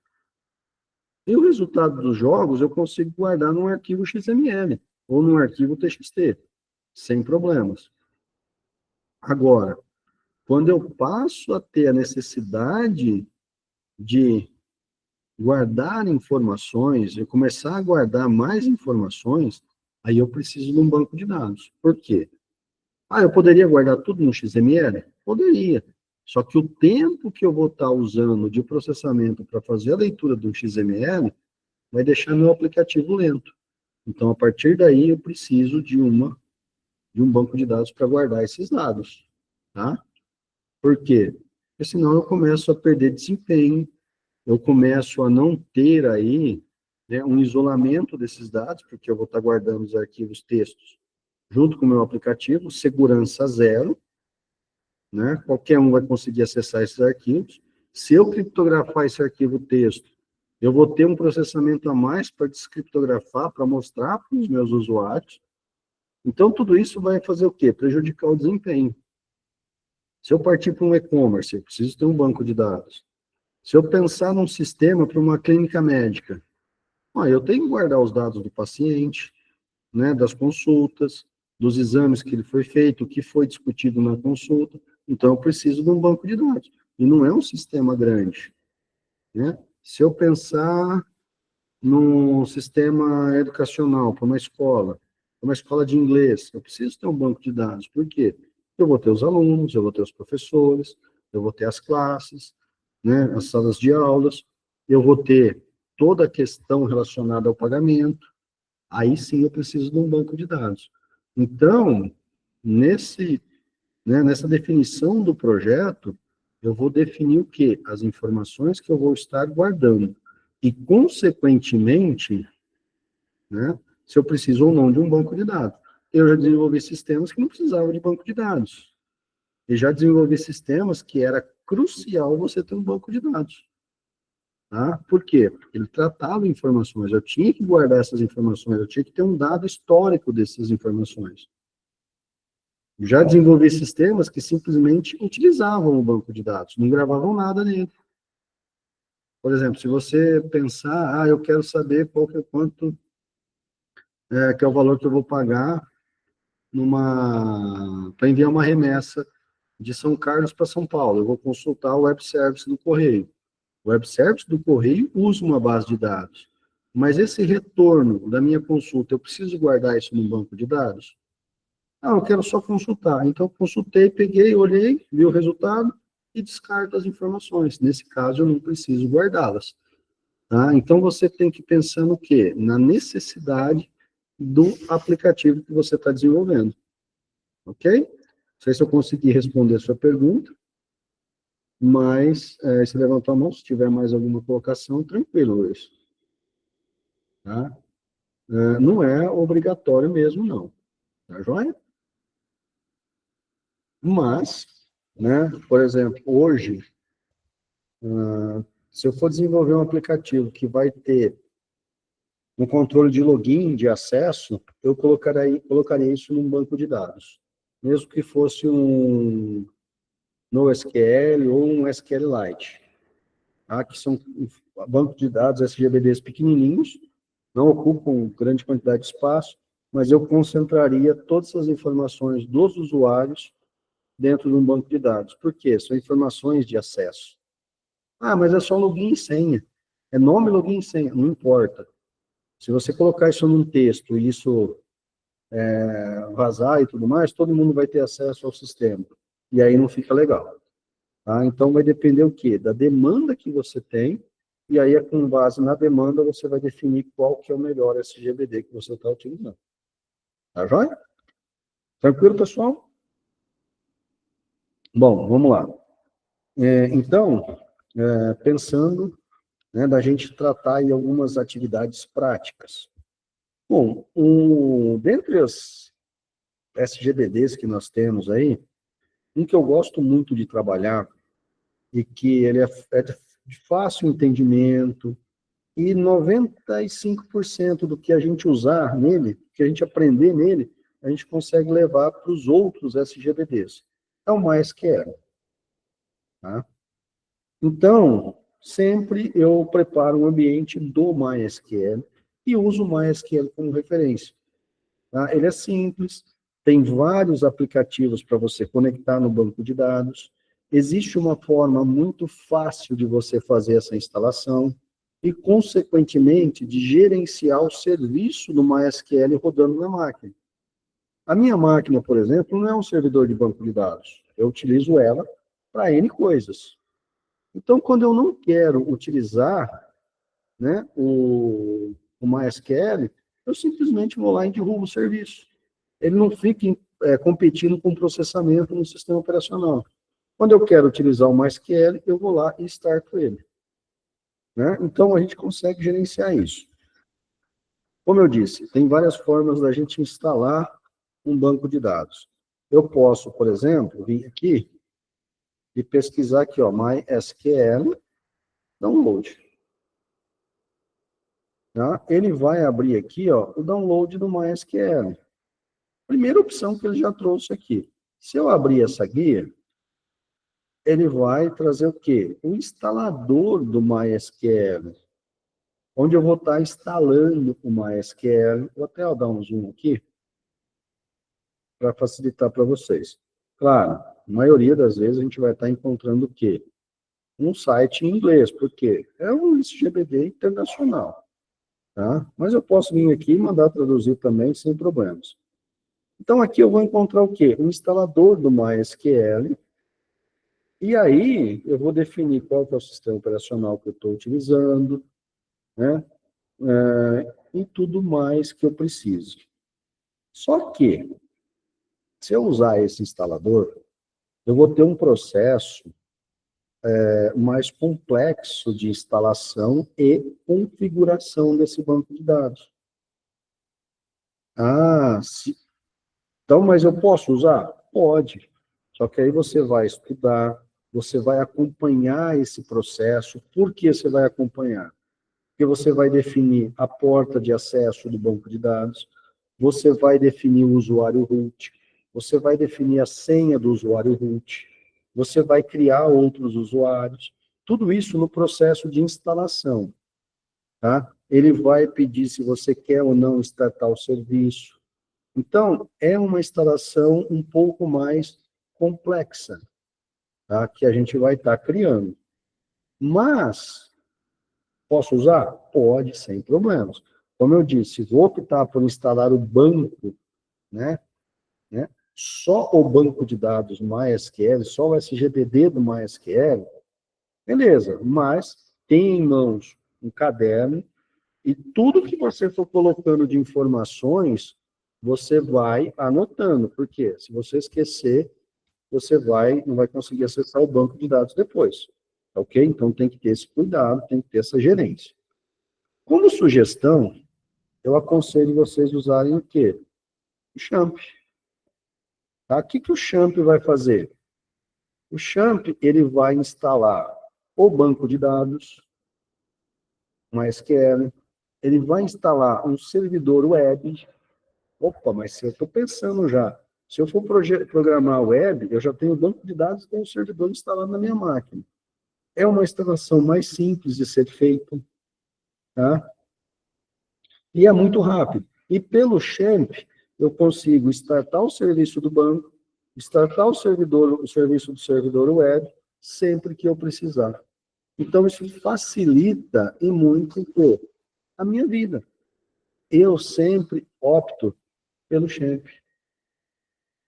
e o resultado dos jogos eu consigo guardar num arquivo XML ou num arquivo TXT, sem problemas. Agora, quando eu passo a ter a necessidade de guardar informações, eu começar a guardar mais informações, aí eu preciso de um banco de dados. Por quê? Eu poderia guardar tudo no XML? Poderia. Só que o tempo que eu vou estar usando de processamento para fazer a leitura do XML vai deixar meu aplicativo lento. Então, a partir daí, eu preciso de um banco de dados para guardar esses dados. Tá? Por quê? Porque senão eu começo a perder desempenho, eu começo a não ter aí, né, um isolamento desses dados, porque eu vou estar guardando os arquivos textos junto com o meu aplicativo, segurança zero, né? Qualquer um vai conseguir acessar esses arquivos. Se eu criptografar esse arquivo texto, eu vou ter um processamento a mais para descriptografar, para mostrar para os meus usuários. Então, tudo isso vai fazer o quê? Prejudicar o desempenho. Se eu partir para um e-commerce, eu preciso ter um banco de dados. Se eu pensar num sistema para uma clínica médica, eu tenho que guardar os dados do paciente, né, das consultas, dos exames que ele foi feito, o que foi discutido na consulta. Então, eu preciso de um banco de dados. E não é um sistema grande, né? Se eu pensar num sistema educacional, para uma escola de inglês, eu preciso ter um banco de dados. Por quê? Eu vou ter os alunos, eu vou ter os professores, eu vou ter as classes, né, as salas de aulas, eu vou ter toda a questão relacionada ao pagamento, aí sim eu preciso de um banco de dados. Então, nessa definição do projeto, eu vou definir o quê? As informações que eu vou estar guardando. E, consequentemente, né, se eu preciso ou não de um banco de dados. Eu já desenvolvi sistemas que não precisavam de banco de dados. E já desenvolvi sistemas que era crucial você ter um banco de dados. Tá? Por quê? Porque ele tratava informações, eu tinha que guardar essas informações, eu tinha que ter um dado histórico dessas informações. Já desenvolvi sistemas que simplesmente utilizavam o banco de dados, não gravavam nada nele. Por exemplo, se você pensar, eu quero saber quanto que é o valor que eu vou pagar para enviar uma remessa de São Carlos para São Paulo, eu vou consultar o web service do Correio. O web service do Correio usa uma base de dados. Mas esse retorno da minha consulta, eu preciso guardar isso num banco de dados? Eu quero só consultar. Então, consultei, peguei, olhei, vi o resultado e descarto as informações. Nesse caso, eu não preciso guardá-las. Tá? Então, você tem que pensar no quê? Na necessidade do aplicativo que você está desenvolvendo. Ok? Não sei se eu consegui responder a sua pergunta, mas se levantar a mão, se tiver mais alguma colocação, tranquilo, Luiz. Tá? Não é obrigatório mesmo, não. Tá joia? Mas, né, por exemplo, hoje, se eu for desenvolver um aplicativo que vai ter um controle de login, de acesso, eu colocaria isso num banco de dados. Mesmo que fosse um NoSQL ou um SQLite. Tá? Que são bancos de dados SGBDs pequenininhos, não ocupam grande quantidade de espaço, mas eu concentraria todas as informações dos usuários dentro de um banco de dados. Por quê? São informações de acesso. Mas é só login e senha. É nome, login e senha, não importa. Se você colocar isso num texto e isso vazar e tudo mais, todo mundo vai ter acesso ao sistema. E aí não fica legal. Tá? Então, vai depender o quê? Da demanda que você tem, e aí, com base na demanda, você vai definir qual que é o melhor SGBD que você está utilizando. Tá joia? Tranquilo, pessoal? Bom, vamos lá. Então, pensando, né, da gente tratar em algumas atividades práticas. Bom, dentre as SGBDs que nós temos aí, um que eu gosto muito de trabalhar e que ele é de fácil entendimento, E 95% do que a gente usar nele, que a gente aprender nele, a gente consegue levar para os outros SGBDs. É o MySQL. Tá? Então, sempre eu preparo um ambiente do MySQL e uso o MySQL como referência. Tá? Ele é simples, tem vários aplicativos para você conectar no banco de dados. Existe uma forma muito fácil de você fazer essa instalação e, consequentemente, de gerenciar o serviço do MySQL rodando na máquina. A minha máquina, por exemplo, não é um servidor de banco de dados. Eu utilizo ela para N coisas. Então, quando eu não quero utilizar, né, o MySQL, eu simplesmente vou lá e derrubo o serviço. Ele não fica competindo com o processamento no sistema operacional. Quando eu quero utilizar o MySQL, eu vou lá e starto ele. Né? Então, a gente consegue gerenciar isso. Como eu disse, tem várias formas da gente instalar um banco de dados. Eu posso, por exemplo, vir aqui e pesquisar aqui, ó, MySQL download. Tá? Ele vai abrir aqui, ó, o download do MySQL. Primeira opção que ele já trouxe aqui. Se eu abrir essa guia, ele vai trazer o quê? O instalador do MySQL, onde eu vou estar instalando o MySQL. Vou até dar um zoom aqui, para facilitar para vocês. Claro, a maioria das vezes a gente vai estar encontrando o quê? Um site em inglês, porque é um SGBD internacional. Tá? Mas eu posso vir aqui e mandar traduzir também, sem problemas. Então, aqui eu vou encontrar o quê? O instalador do MySQL. E aí, eu vou definir qual que é o sistema operacional que eu estou utilizando, né? E tudo mais que eu preciso. Só que, se eu usar esse instalador, eu vou ter um processo mais complexo de instalação e configuração desse banco de dados. Ah, então, mas eu posso usar? Pode. Só que aí você vai estudar, você vai acompanhar esse processo. Por que você vai acompanhar? Porque você vai definir a porta de acesso do banco de dados, você vai definir o usuário root, você vai definir a senha do usuário root, você vai criar outros usuários. Tudo isso no processo de instalação. Tá? Ele vai pedir se você quer ou não startar o serviço. Então, é uma instalação um pouco mais complexa, tá? Que a gente vai estar criando. Mas, posso usar? Pode, sem problemas. Como eu disse, vou optar por instalar o banco, né? Só o banco de dados MySQL, só o SGBD do MySQL, beleza, mas tem em mãos um caderno e tudo que você for colocando de informações, você vai anotando, porque se você esquecer, você não vai conseguir acessar o banco de dados depois. Ok? Então tem que ter esse cuidado, tem que ter essa gerência. Como sugestão, eu aconselho vocês usarem o quê? O Champ. Tá? O que o Champ vai fazer? O Champ, ele vai instalar o banco de dados, MySQL, ele vai instalar um servidor web. Opa, mas se eu estou pensando já, se eu for programar web, eu já tenho o banco de dados e tenho o servidor instalado na minha máquina. É uma instalação mais simples de ser feita, tá? E é muito rápido. E pelo Champ, eu consigo startar o serviço do banco, startar o serviço do servidor web, sempre que eu precisar. Então, isso facilita e muito a minha vida. Eu sempre opto pelo Champ.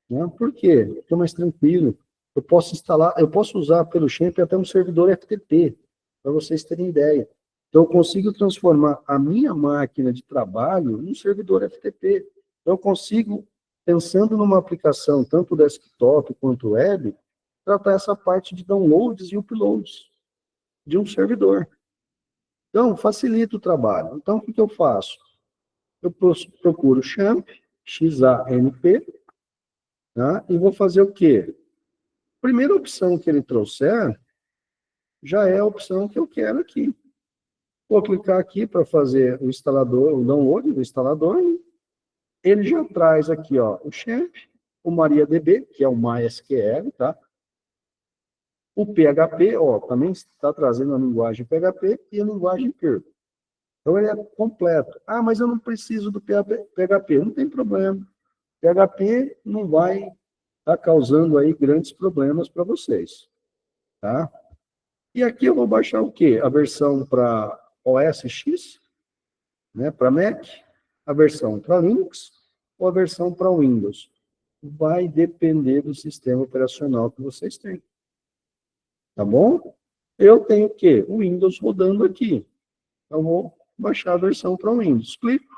Né? Por quê? Porque é mais tranquilo. Eu posso usar pelo Champ até um servidor FTP, para vocês terem ideia. Então, eu consigo transformar a minha máquina de trabalho num servidor FTP. Então, eu consigo, pensando numa aplicação, tanto desktop quanto web, tratar essa parte de downloads e uploads de um servidor. Então, facilita o trabalho. Então, o que eu faço? Eu procuro Champ, XAMPP, tá? E vou fazer o quê? Primeira opção que ele trouxer, já é a opção que eu quero aqui. Vou clicar aqui para fazer o instalador, o download do instalador. Ele já traz aqui, ó, o Champ, o MariaDB, que é o MySQL, tá? O PHP, ó, também está trazendo a linguagem PHP e a linguagem Perl. Então, ele é completo. Ah, mas eu não preciso do PHP. Não tem problema. PHP não vai estar causando aí grandes problemas para vocês, tá? E aqui eu vou baixar o quê? A versão para OS X, né, para Mac, a versão para Linux ou a versão para Windows. Vai depender do sistema operacional que vocês têm. Tá bom? Eu tenho o quê? O Windows rodando aqui. Eu vou baixar a versão para o Windows. Clico,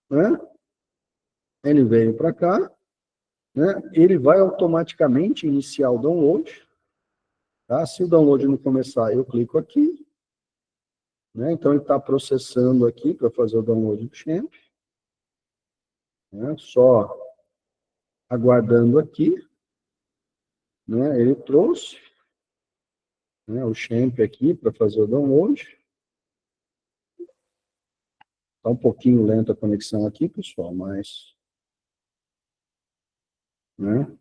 né? Ele veio para cá, né? Ele vai automaticamente iniciar o download. Tá? Se o download não começar, eu clico aqui. Né? Então, ele está processando aqui para fazer o download do Champ. Né? Só aguardando aqui. Né? Ele trouxe, né, o Champ aqui para fazer o download. Está um pouquinho lenta a conexão aqui, pessoal, mas... Né?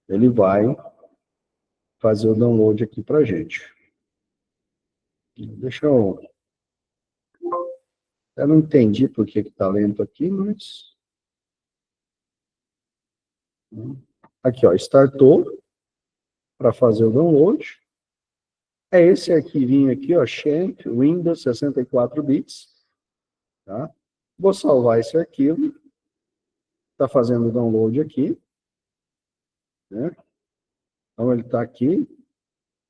Ele vai fazer o download aqui para a gente. Deixa eu... Eu não entendi por que está lento aqui, mas... Aqui, ó, startou para fazer o download. É esse arquivinho aqui, ó, Champ, Windows 64 bits. Tá? Vou salvar esse arquivo. Está fazendo o download aqui. Né? Então, ele está aqui.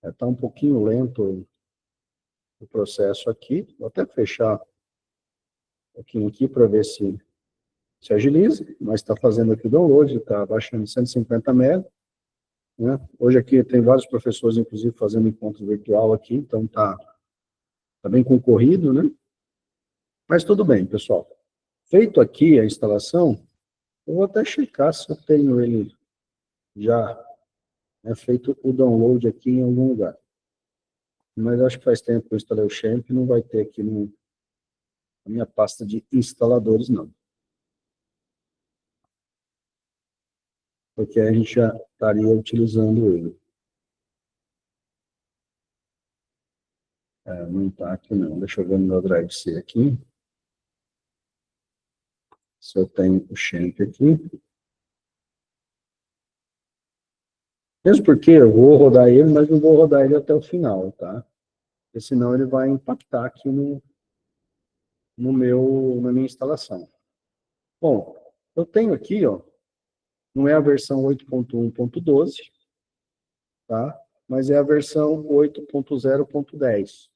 Está um pouquinho lento o processo aqui. Vou até fechar um pouquinho aqui para ver se agiliza. Mas está fazendo aqui o download, está baixando 150 MB. Né? Hoje aqui tem vários professores, inclusive, fazendo encontro virtual aqui. Então, está bem concorrido, né? Mas tudo bem, pessoal. Feito aqui a instalação, eu vou até checar se eu tenho ele já, né, feito o download aqui em algum lugar. Mas acho que faz tempo que eu instalei o Champ, não vai ter aqui na minha pasta de instaladores, não. Porque a gente já estaria utilizando ele. Não está aqui, não. Deixa eu ver no meu Drive C aqui. Se eu tenho o Champ aqui. Mesmo porque eu vou rodar ele, mas não vou rodar ele até o final, tá? Porque senão ele vai impactar aqui na minha instalação. Bom, eu tenho aqui, ó, não é a versão 8.1.12, tá? Mas é a versão 8.0.10,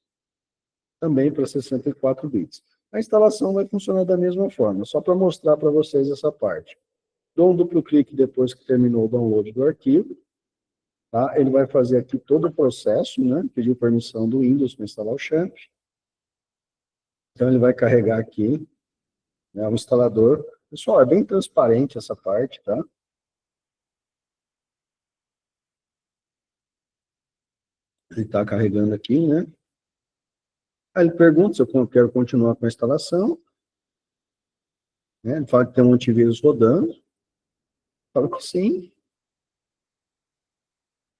também para 64 bits. A instalação vai funcionar da mesma forma, só para mostrar para vocês essa parte. Dou um duplo clique depois que terminou o download do arquivo, tá? Ele vai fazer aqui todo o processo, né? Pediu permissão do Windows para instalar o Champ. Então, ele vai carregar aqui, né, o instalador. Pessoal, é bem transparente essa parte, tá? Ele está carregando aqui, né? Aí ele pergunta se eu quero continuar com a instalação. Né? Ele fala que tem um antivírus rodando. Falo que sim.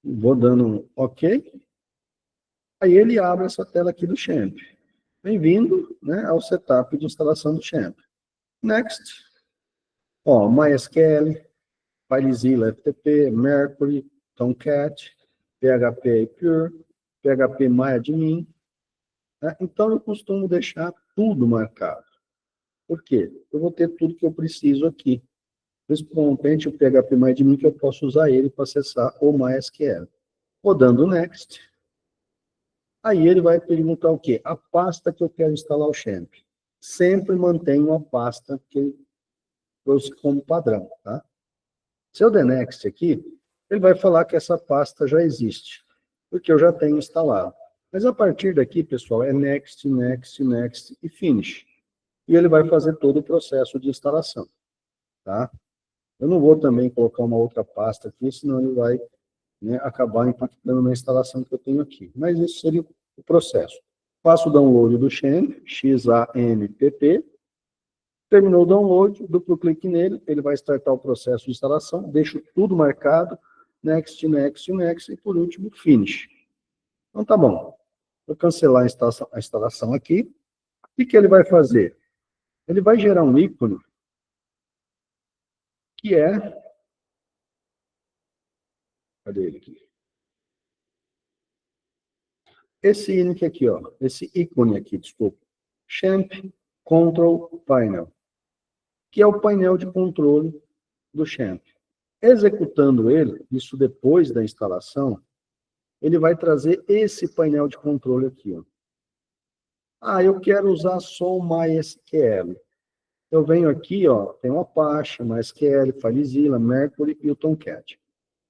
Vou dando um OK. Aí ele abre essa tela aqui do Champ. Bem-vindo, né, ao setup de instalação do Champ. Next. Ó, MySQL, FileZilla FTP, Mercury, Tomcat, PHP Pure, PHP MyAdmin. Né? Então, eu costumo deixar tudo marcado. Por quê? Eu vou ter tudo que eu preciso aqui. Principalmente o PHP MyAdmin, que eu posso usar ele para acessar o MySQL. Rodando Next. Aí ele vai perguntar o quê? A pasta que eu quero instalar o Champ. Sempre mantenho a pasta que ele trouxe como padrão, tá? Se eu der Next aqui, ele vai falar que essa pasta já existe, porque eu já tenho instalado. Mas a partir daqui, pessoal, é Next, Next, Next e Finish. E ele vai fazer todo o processo de instalação, tá? Eu não vou também colocar uma outra pasta aqui, senão ele vai, né, acabar impactando na instalação que eu tenho aqui. Mas isso seria o processo. Faço o download do XAMPP, XAMPP, terminou o download, duplo clique nele, ele vai startar o processo de instalação, deixo tudo marcado, next, next, next, e por último, finish. Então tá bom. Vou cancelar a instalação aqui. O que ele vai fazer? Ele vai gerar um ícone que é... Cadê ele aqui? Esse ícone aqui, ó. Esse ícone aqui, desculpa. XAMPP Control Panel, que é o painel de controle do XAMPP. Executando ele, isso depois da instalação, ele vai trazer esse painel de controle aqui, ó. Ah, eu quero usar só o MySQL. Eu venho aqui, ó, tem o Apache, MySQL, FileZilla, Mercury e o Tomcat.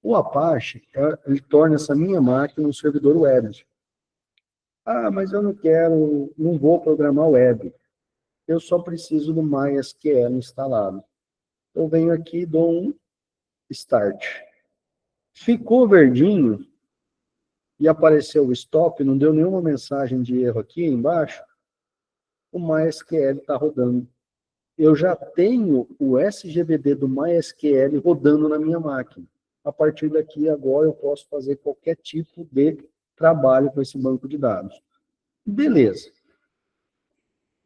O Apache, ele torna essa minha máquina um servidor web. Ah, mas eu não quero, não vou programar web. Eu só preciso do MySQL instalado. Eu venho aqui e dou um Start. Ficou verdinho e apareceu o stop, não deu nenhuma mensagem de erro aqui embaixo, o MySQL está rodando. Eu já tenho o SGBD do MySQL rodando na minha máquina. A partir daqui, agora, eu posso fazer qualquer tipo de trabalho com esse banco de dados. Beleza.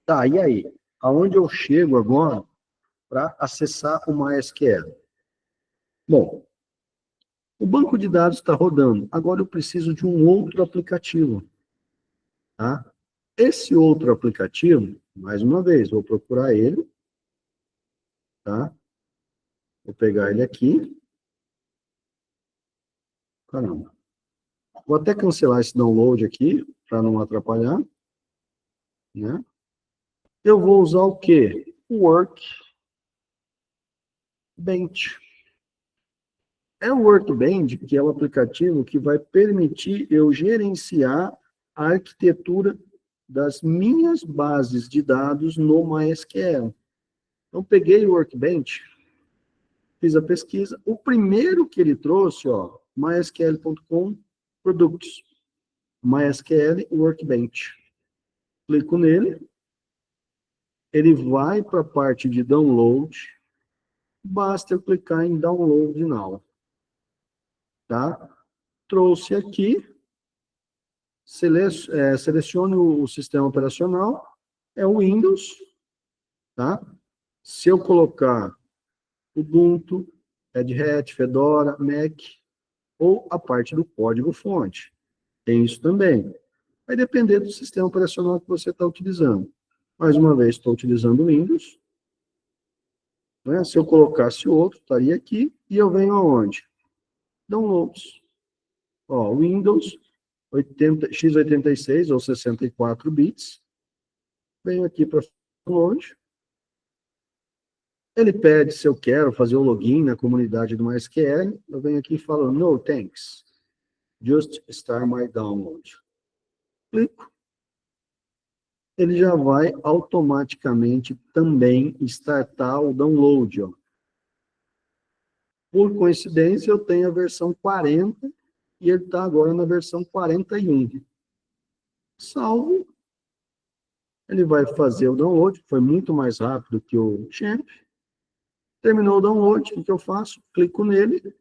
Tá, e aí? Aonde eu chego agora para acessar o MySQL? Bom, o banco de dados está rodando. Agora eu preciso de um outro aplicativo. Tá? Esse outro aplicativo, mais uma vez, vou procurar ele. Tá? Vou pegar ele aqui. Caramba. Vou até cancelar esse download aqui, para não atrapalhar. Né? Eu vou usar o quê? O Workbench. É o Workbench, que é o aplicativo que vai permitir eu gerenciar a arquitetura das minhas bases de dados no MySQL. Então, peguei o Workbench, fiz a pesquisa. O primeiro que ele trouxe, ó, mysql.com Products, MySQL Workbench. Clico nele, ele vai para a parte de download, basta eu clicar em Download Now. Tá? Trouxe aqui, selecione o sistema operacional, é o Windows, tá? Se eu colocar Ubuntu, Red Hat, Fedora, Mac, ou a parte do código-fonte, tem isso também. Vai depender do sistema operacional que você está utilizando. Mais uma vez, estou utilizando o Windows. Né? Se eu colocasse outro, estaria aqui, e eu venho aonde? Downloads. Ó, Windows, x86 ou 64 bits. Venho aqui para download. Ele pede se eu quero fazer o login na comunidade do MySQL. Eu venho aqui e falo, no, thanks. Just start my download. Clico. Ele já vai automaticamente também startar o download. Ó. Por coincidência, eu tenho a versão 40 e ele está agora na versão 41. Salvo. Ele vai fazer o download, foi muito mais rápido que o XAMPP. Terminou o download, o que eu faço? Clico nele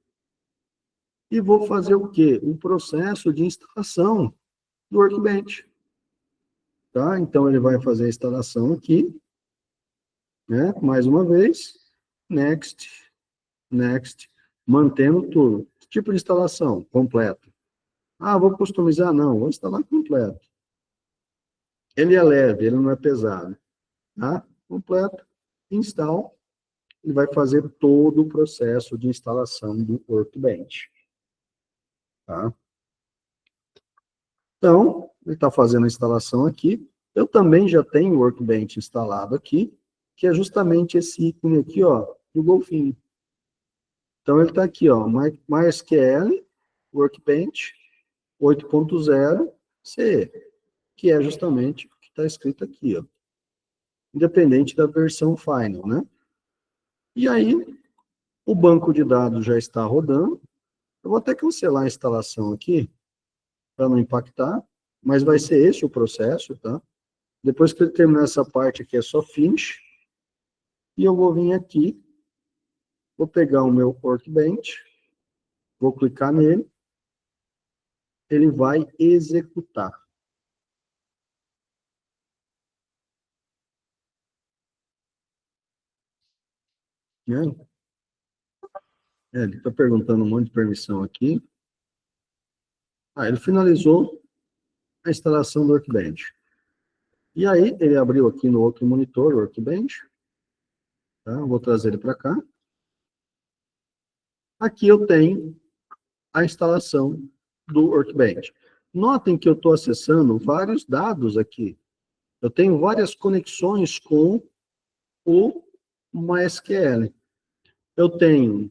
e vou fazer o quê? Um processo de instalação do Workbench. Tá? Então, ele vai fazer a instalação aqui, né? Mais uma vez, next, next, mantendo tudo. Tipo de instalação, completo. Ah, vou customizar? Não, vou instalar completo. Ele é leve, ele não é pesado. Tá? Completo, install, ele vai fazer todo o processo de instalação do Workbench. Tá? Então, ele está fazendo a instalação aqui. Eu também já tenho o Workbench instalado aqui, que é justamente esse ícone aqui, ó, do golfinho. Então, ele está aqui, ó, MySQL, Workbench 8.0 CE, que é justamente o que está escrito aqui, ó. Independente da versão final, né? E aí, o banco de dados já está rodando. Eu vou até cancelar a instalação aqui, para não impactar, mas vai ser esse o processo, tá? Depois que ele terminar essa parte aqui, é só finish, e eu vou vir aqui, vou pegar o meu Workbench, vou clicar nele, ele vai executar. Né? Ele está perguntando um monte de permissão aqui. Ele finalizou a instalação do Workbench. E aí, ele abriu aqui no outro monitor, o Workbench. Tá? Eu vou trazer ele para cá. Aqui eu tenho a instalação do Workbench. Notem que eu estou acessando vários dados aqui. Eu tenho várias conexões com o MySQL. Eu tenho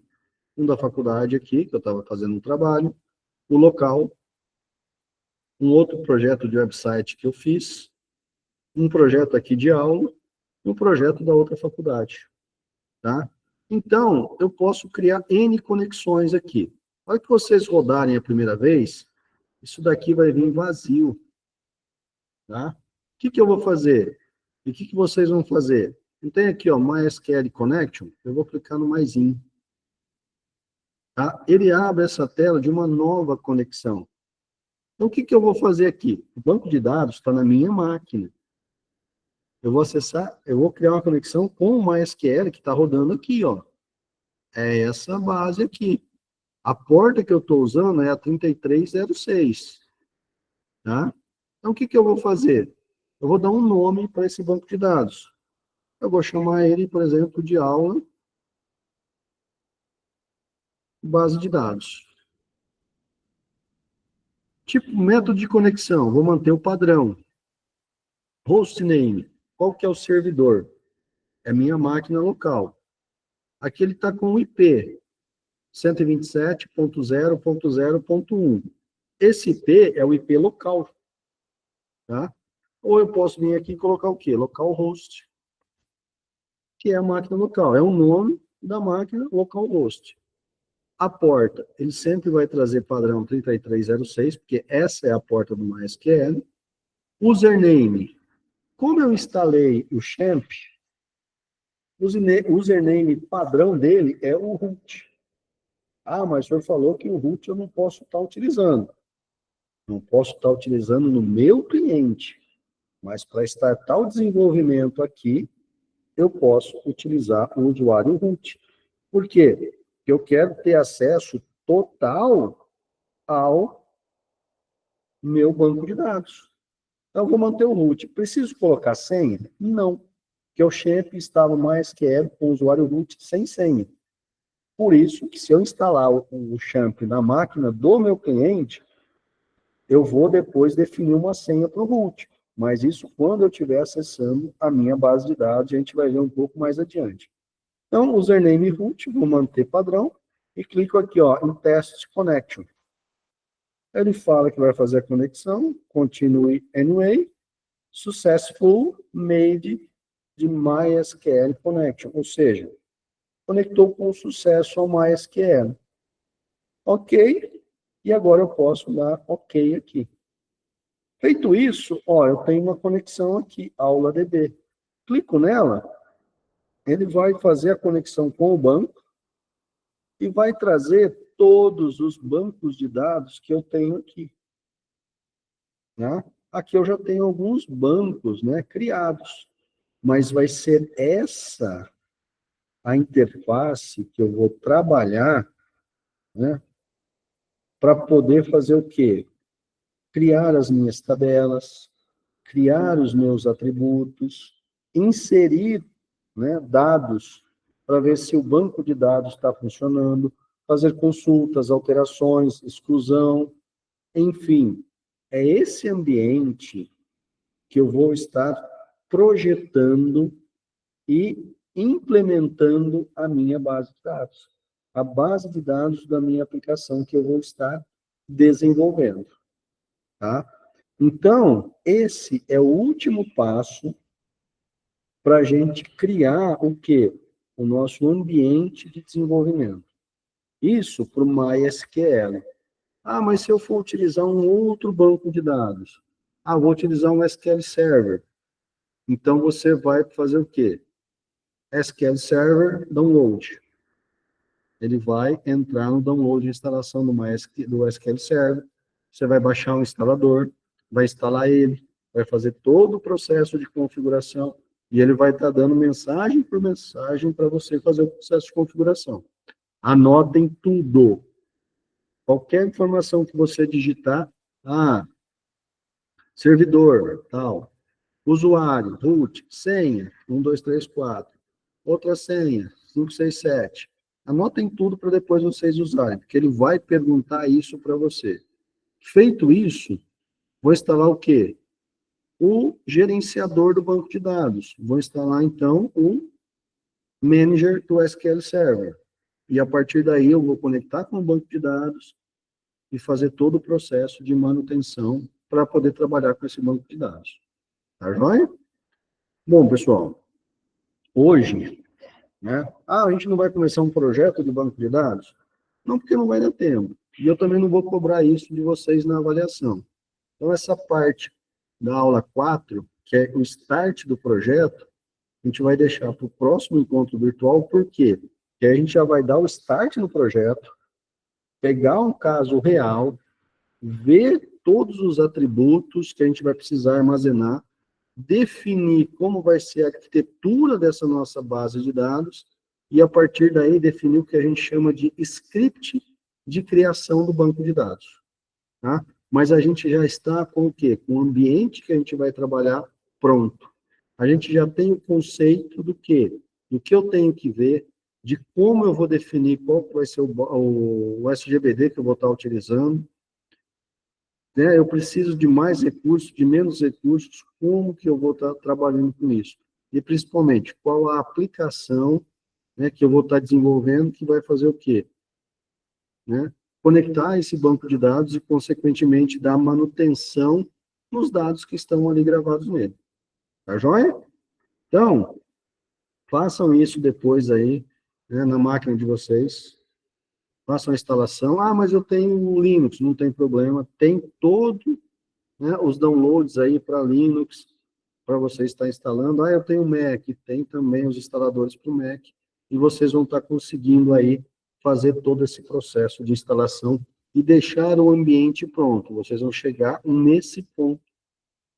um da faculdade aqui, que eu estava fazendo um trabalho, o local, um outro projeto de website que eu fiz, um projeto aqui de aula, e um projeto da outra faculdade. Tá? Então, eu posso criar N conexões aqui. Na hora que vocês rodarem a primeira vez, isso daqui vai vir vazio. Tá? O que eu vou fazer? E o que vocês vão fazer? Eu tenho aqui, ó, MySQL Connection, eu vou clicar no "mais-in". Tá? Ele abre essa tela de uma nova conexão. Então, o que eu vou fazer aqui? O banco de dados está na minha máquina. Eu vou acessar, eu vou criar uma conexão com o MySQL que está rodando aqui, ó. É essa base aqui. A porta que eu estou usando é a 3306. Tá? Então, o que eu vou fazer? Eu vou dar um nome para esse banco de dados. Eu vou chamar ele, por exemplo, de aula base de dados. Tipo, método de conexão, vou manter o padrão. Hostname, qual que é o servidor? É minha máquina local. Aqui ele está com o IP, 127.0.0.1. Esse IP é o IP local. Tá? Ou eu posso vir aqui e colocar o quê? Localhost, que é a máquina local. É o nome da máquina localhost. A porta, ele sempre vai trazer padrão 3306, porque essa é a porta do MySQL. Username. Como eu instalei o Champ, o username padrão dele é o root. Mas o senhor falou que o root eu não posso estar utilizando. Não posso estar utilizando no meu cliente. Mas para startar o desenvolvimento aqui, eu posso utilizar o usuário root. Por quê? Porque eu quero ter acesso total ao meu banco de dados. Então, eu vou manter o root. Preciso colocar senha? Não. Porque o Champ estava MySQL com o usuário root sem senha. Por isso que se eu instalar o Champ na máquina do meu cliente, eu vou depois definir uma senha para o root. Mas isso quando eu estiver acessando a minha base de dados, a gente vai ver um pouco mais adiante. Então, username root, vou manter padrão, e clico aqui, ó, em Test Connection. Ele fala que vai fazer a conexão, continue anyway, successful made de MySQL Connection, ou seja, conectou com sucesso ao MySQL. Ok, e agora eu posso dar ok aqui. Feito isso, ó, eu tenho uma conexão aqui, AulaDB. Clico nela, ele vai fazer a conexão com o banco e vai trazer todos os bancos de dados que eu tenho aqui. Né? Aqui eu já tenho alguns bancos, né, criados, mas vai ser essa a interface que eu vou trabalhar, né, para poder fazer o quê? Criar as minhas tabelas, criar os meus atributos, inserir, né, dados para ver se o banco de dados está funcionando, fazer consultas, alterações, exclusão, enfim. É esse ambiente que eu vou estar projetando e implementando a minha base de dados. A base de dados da minha aplicação que eu vou estar desenvolvendo. Tá? Então, esse é o último passo para a gente criar o quê? O nosso ambiente de desenvolvimento. Isso para o MySQL. Mas se eu for utilizar um outro banco de dados? Ah, vou utilizar um SQL Server. Então, você vai fazer o quê? SQL Server Download. Ele vai entrar no download de instalação do SQL Server. Você vai baixar um instalador, vai instalar ele, vai fazer todo o processo de configuração e ele vai estar dando mensagem por mensagem para você fazer o processo de configuração. Anotem tudo. Qualquer informação que você digitar, servidor, tal, usuário, root, senha, 1, 2, 3, 4, outra senha, 5, 6, 7. Anotem tudo para depois vocês usarem, porque ele vai perguntar isso para você. Feito isso, vou instalar o quê? O gerenciador do banco de dados. Vou instalar, então, o manager do SQL Server. E a partir daí eu vou conectar com o banco de dados e fazer todo o processo de manutenção para poder trabalhar com esse banco de dados. Tá joia? Bom, pessoal, hoje, né? A gente não vai começar um projeto de banco de dados? Não, porque não vai dar tempo. E eu também não vou cobrar isso de vocês na avaliação. Então, essa parte da aula 4, que é o start do projeto, a gente vai deixar para o próximo encontro virtual, por quê? Porque a gente já vai dar o start no projeto, pegar um caso real, ver todos os atributos que a gente vai precisar armazenar, definir como vai ser a arquitetura dessa nossa base de dados, e a partir daí definir o que a gente chama de script de criação do banco de dados. Tá? Mas a gente já está com o quê? Com o ambiente que a gente vai trabalhar pronto. A gente já tem o conceito do quê? Do que eu tenho que ver, de como eu vou definir qual vai ser o SGBD que eu vou estar utilizando, né? Eu preciso de mais recursos, de menos recursos, como que eu vou estar trabalhando com isso? E, principalmente, qual a aplicação, né, que eu vou estar desenvolvendo que vai fazer o quê? Né? Conectar esse banco de dados e, consequentemente, dar manutenção nos dados que estão ali gravados nele. Tá joia? Então, façam isso depois aí, né, na máquina de vocês. Façam a instalação. Ah, mas eu tenho o Linux, não tem problema. Tem todo, né, os downloads aí para Linux, para você estar instalando. Ah, eu tenho Mac, tem também os instaladores para o Mac, e vocês vão estar conseguindo aí fazer todo esse processo de instalação e deixar o ambiente pronto. Vocês vão chegar nesse ponto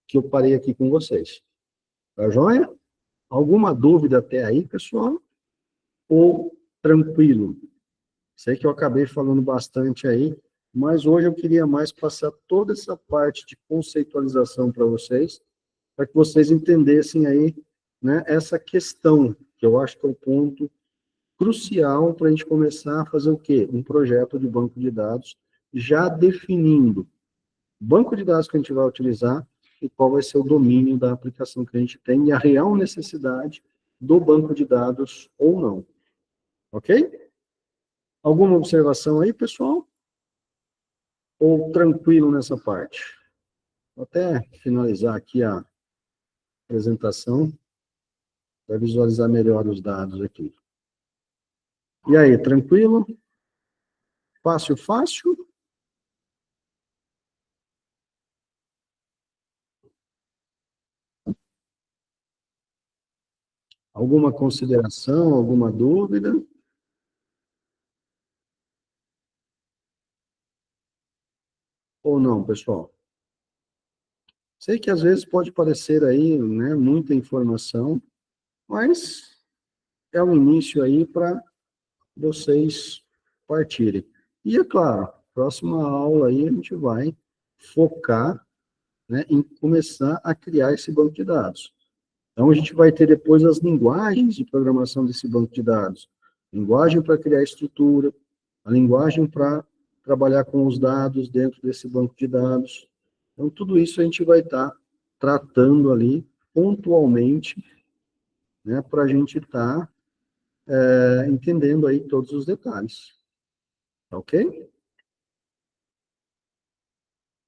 que eu parei aqui com vocês. Tá joia? Alguma dúvida até aí, pessoal? Ou tranquilo? Sei que eu acabei falando bastante aí, mas hoje eu queria mais passar toda essa parte de conceitualização para vocês, para que vocês entendessem aí, né, essa questão, que eu acho que é o ponto crucial para a gente começar a fazer o quê? Um projeto de banco de dados, já definindo o banco de dados que a gente vai utilizar e qual vai ser o domínio da aplicação que a gente tem e a real necessidade do banco de dados ou não. Ok? Alguma observação aí, pessoal? Ou tranquilo nessa parte? Vou até finalizar aqui a apresentação para visualizar melhor os dados aqui. E aí, tranquilo? Fácil, fácil? Alguma consideração, alguma dúvida? Ou não, pessoal? Sei que às vezes pode parecer aí, né, muita informação, mas é o início aí para vocês partirem. E é claro, próxima aula aí a gente vai focar, né, em começar a criar esse banco de dados. Então a gente vai ter depois as linguagens de programação desse banco de dados. Linguagem para criar estrutura, a linguagem para trabalhar com os dados dentro desse banco de dados. Então tudo isso a gente vai estar tratando ali pontualmente, né, para a gente estar entendendo aí todos os detalhes. Tá ok?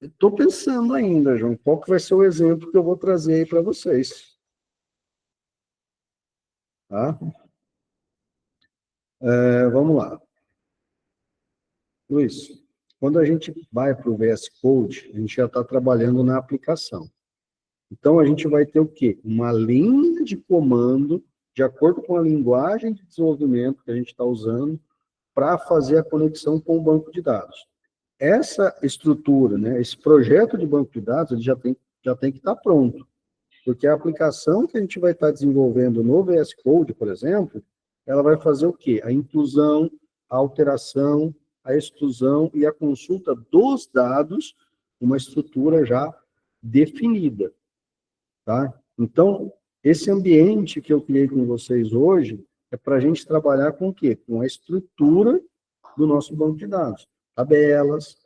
Estou pensando ainda, João, qual que vai ser o exemplo que eu vou trazer aí para vocês. Tá? Vamos lá. Luiz. quando a gente vai para o VS Code, a gente já está trabalhando na aplicação. Então, a gente vai ter o quê? Uma linha de comando, de acordo com a linguagem de desenvolvimento que a gente está usando, para fazer a conexão com o banco de dados. Essa estrutura, né, esse projeto de banco de dados, ele já tem que estar pronto. Porque a aplicação que a gente vai estar desenvolvendo no VS Code, por exemplo, ela vai fazer o quê? A inclusão, a alteração, a exclusão e a consulta dos dados, uma estrutura já definida, tá? Então, esse ambiente que eu criei com vocês hoje é para a gente trabalhar com o quê? Com a estrutura do nosso banco de dados. Tabelas,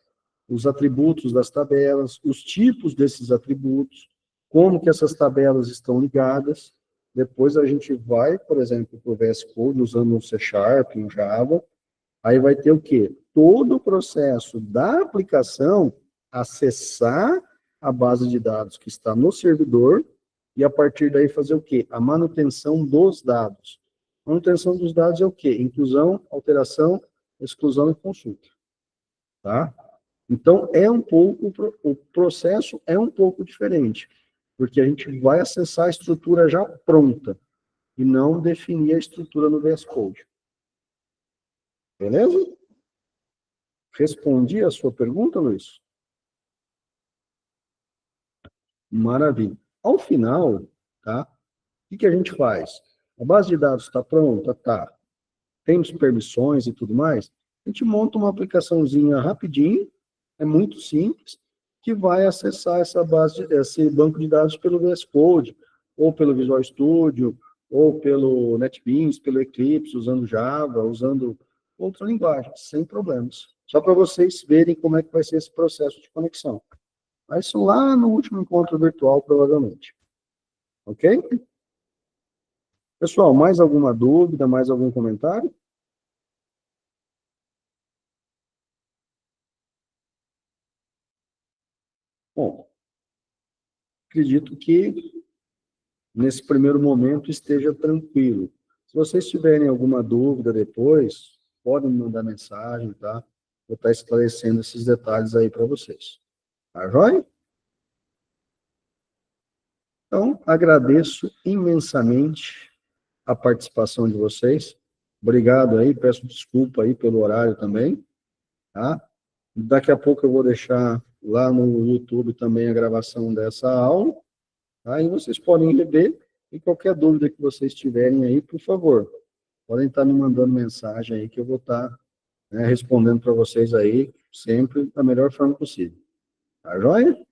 os atributos das tabelas, os tipos desses atributos, como que essas tabelas estão ligadas. Depois a gente vai, por exemplo, para o VS Code, usando o C#, o Java, aí vai ter o quê? Todo o processo da aplicação acessar a base de dados que está no servidor e, a partir daí, fazer o quê? A manutenção dos dados. Manutenção dos dados é o quê? Inclusão, alteração, exclusão e consulta. Tá? Então, o processo é um pouco diferente, porque a gente vai acessar a estrutura já pronta, e não definir a estrutura no VS Code. Beleza? Respondi a sua pergunta, Luiz? Maravilha. Ao final, tá? O que a gente faz? A base de dados está pronta? Tá. Temos permissões e tudo mais? A gente monta uma aplicaçãozinha rapidinho, é muito simples, que vai acessar esse banco de dados pelo VS Code, ou pelo Visual Studio, ou pelo NetBeans, pelo Eclipse, usando Java, usando outra linguagem, sem problemas. Só para vocês verem como é que vai ser esse processo de conexão. Mas isso lá no último encontro virtual, provavelmente. Ok? Pessoal, mais alguma dúvida, mais algum comentário? Bom, acredito que nesse primeiro momento esteja tranquilo. Se vocês tiverem alguma dúvida depois, podem me mandar mensagem, tá? Vou estar esclarecendo esses detalhes aí para vocês. Tá joia? Então, agradeço imensamente a participação de vocês. Obrigado aí, peço desculpa aí pelo horário também, tá? Daqui a pouco eu vou deixar lá no YouTube também a gravação dessa aula. Aí vocês podem rever, e qualquer dúvida que vocês tiverem aí, por favor, podem estar me mandando mensagem aí, que eu vou estar, né, respondendo para vocês aí, sempre da melhor forma possível. Tá joia?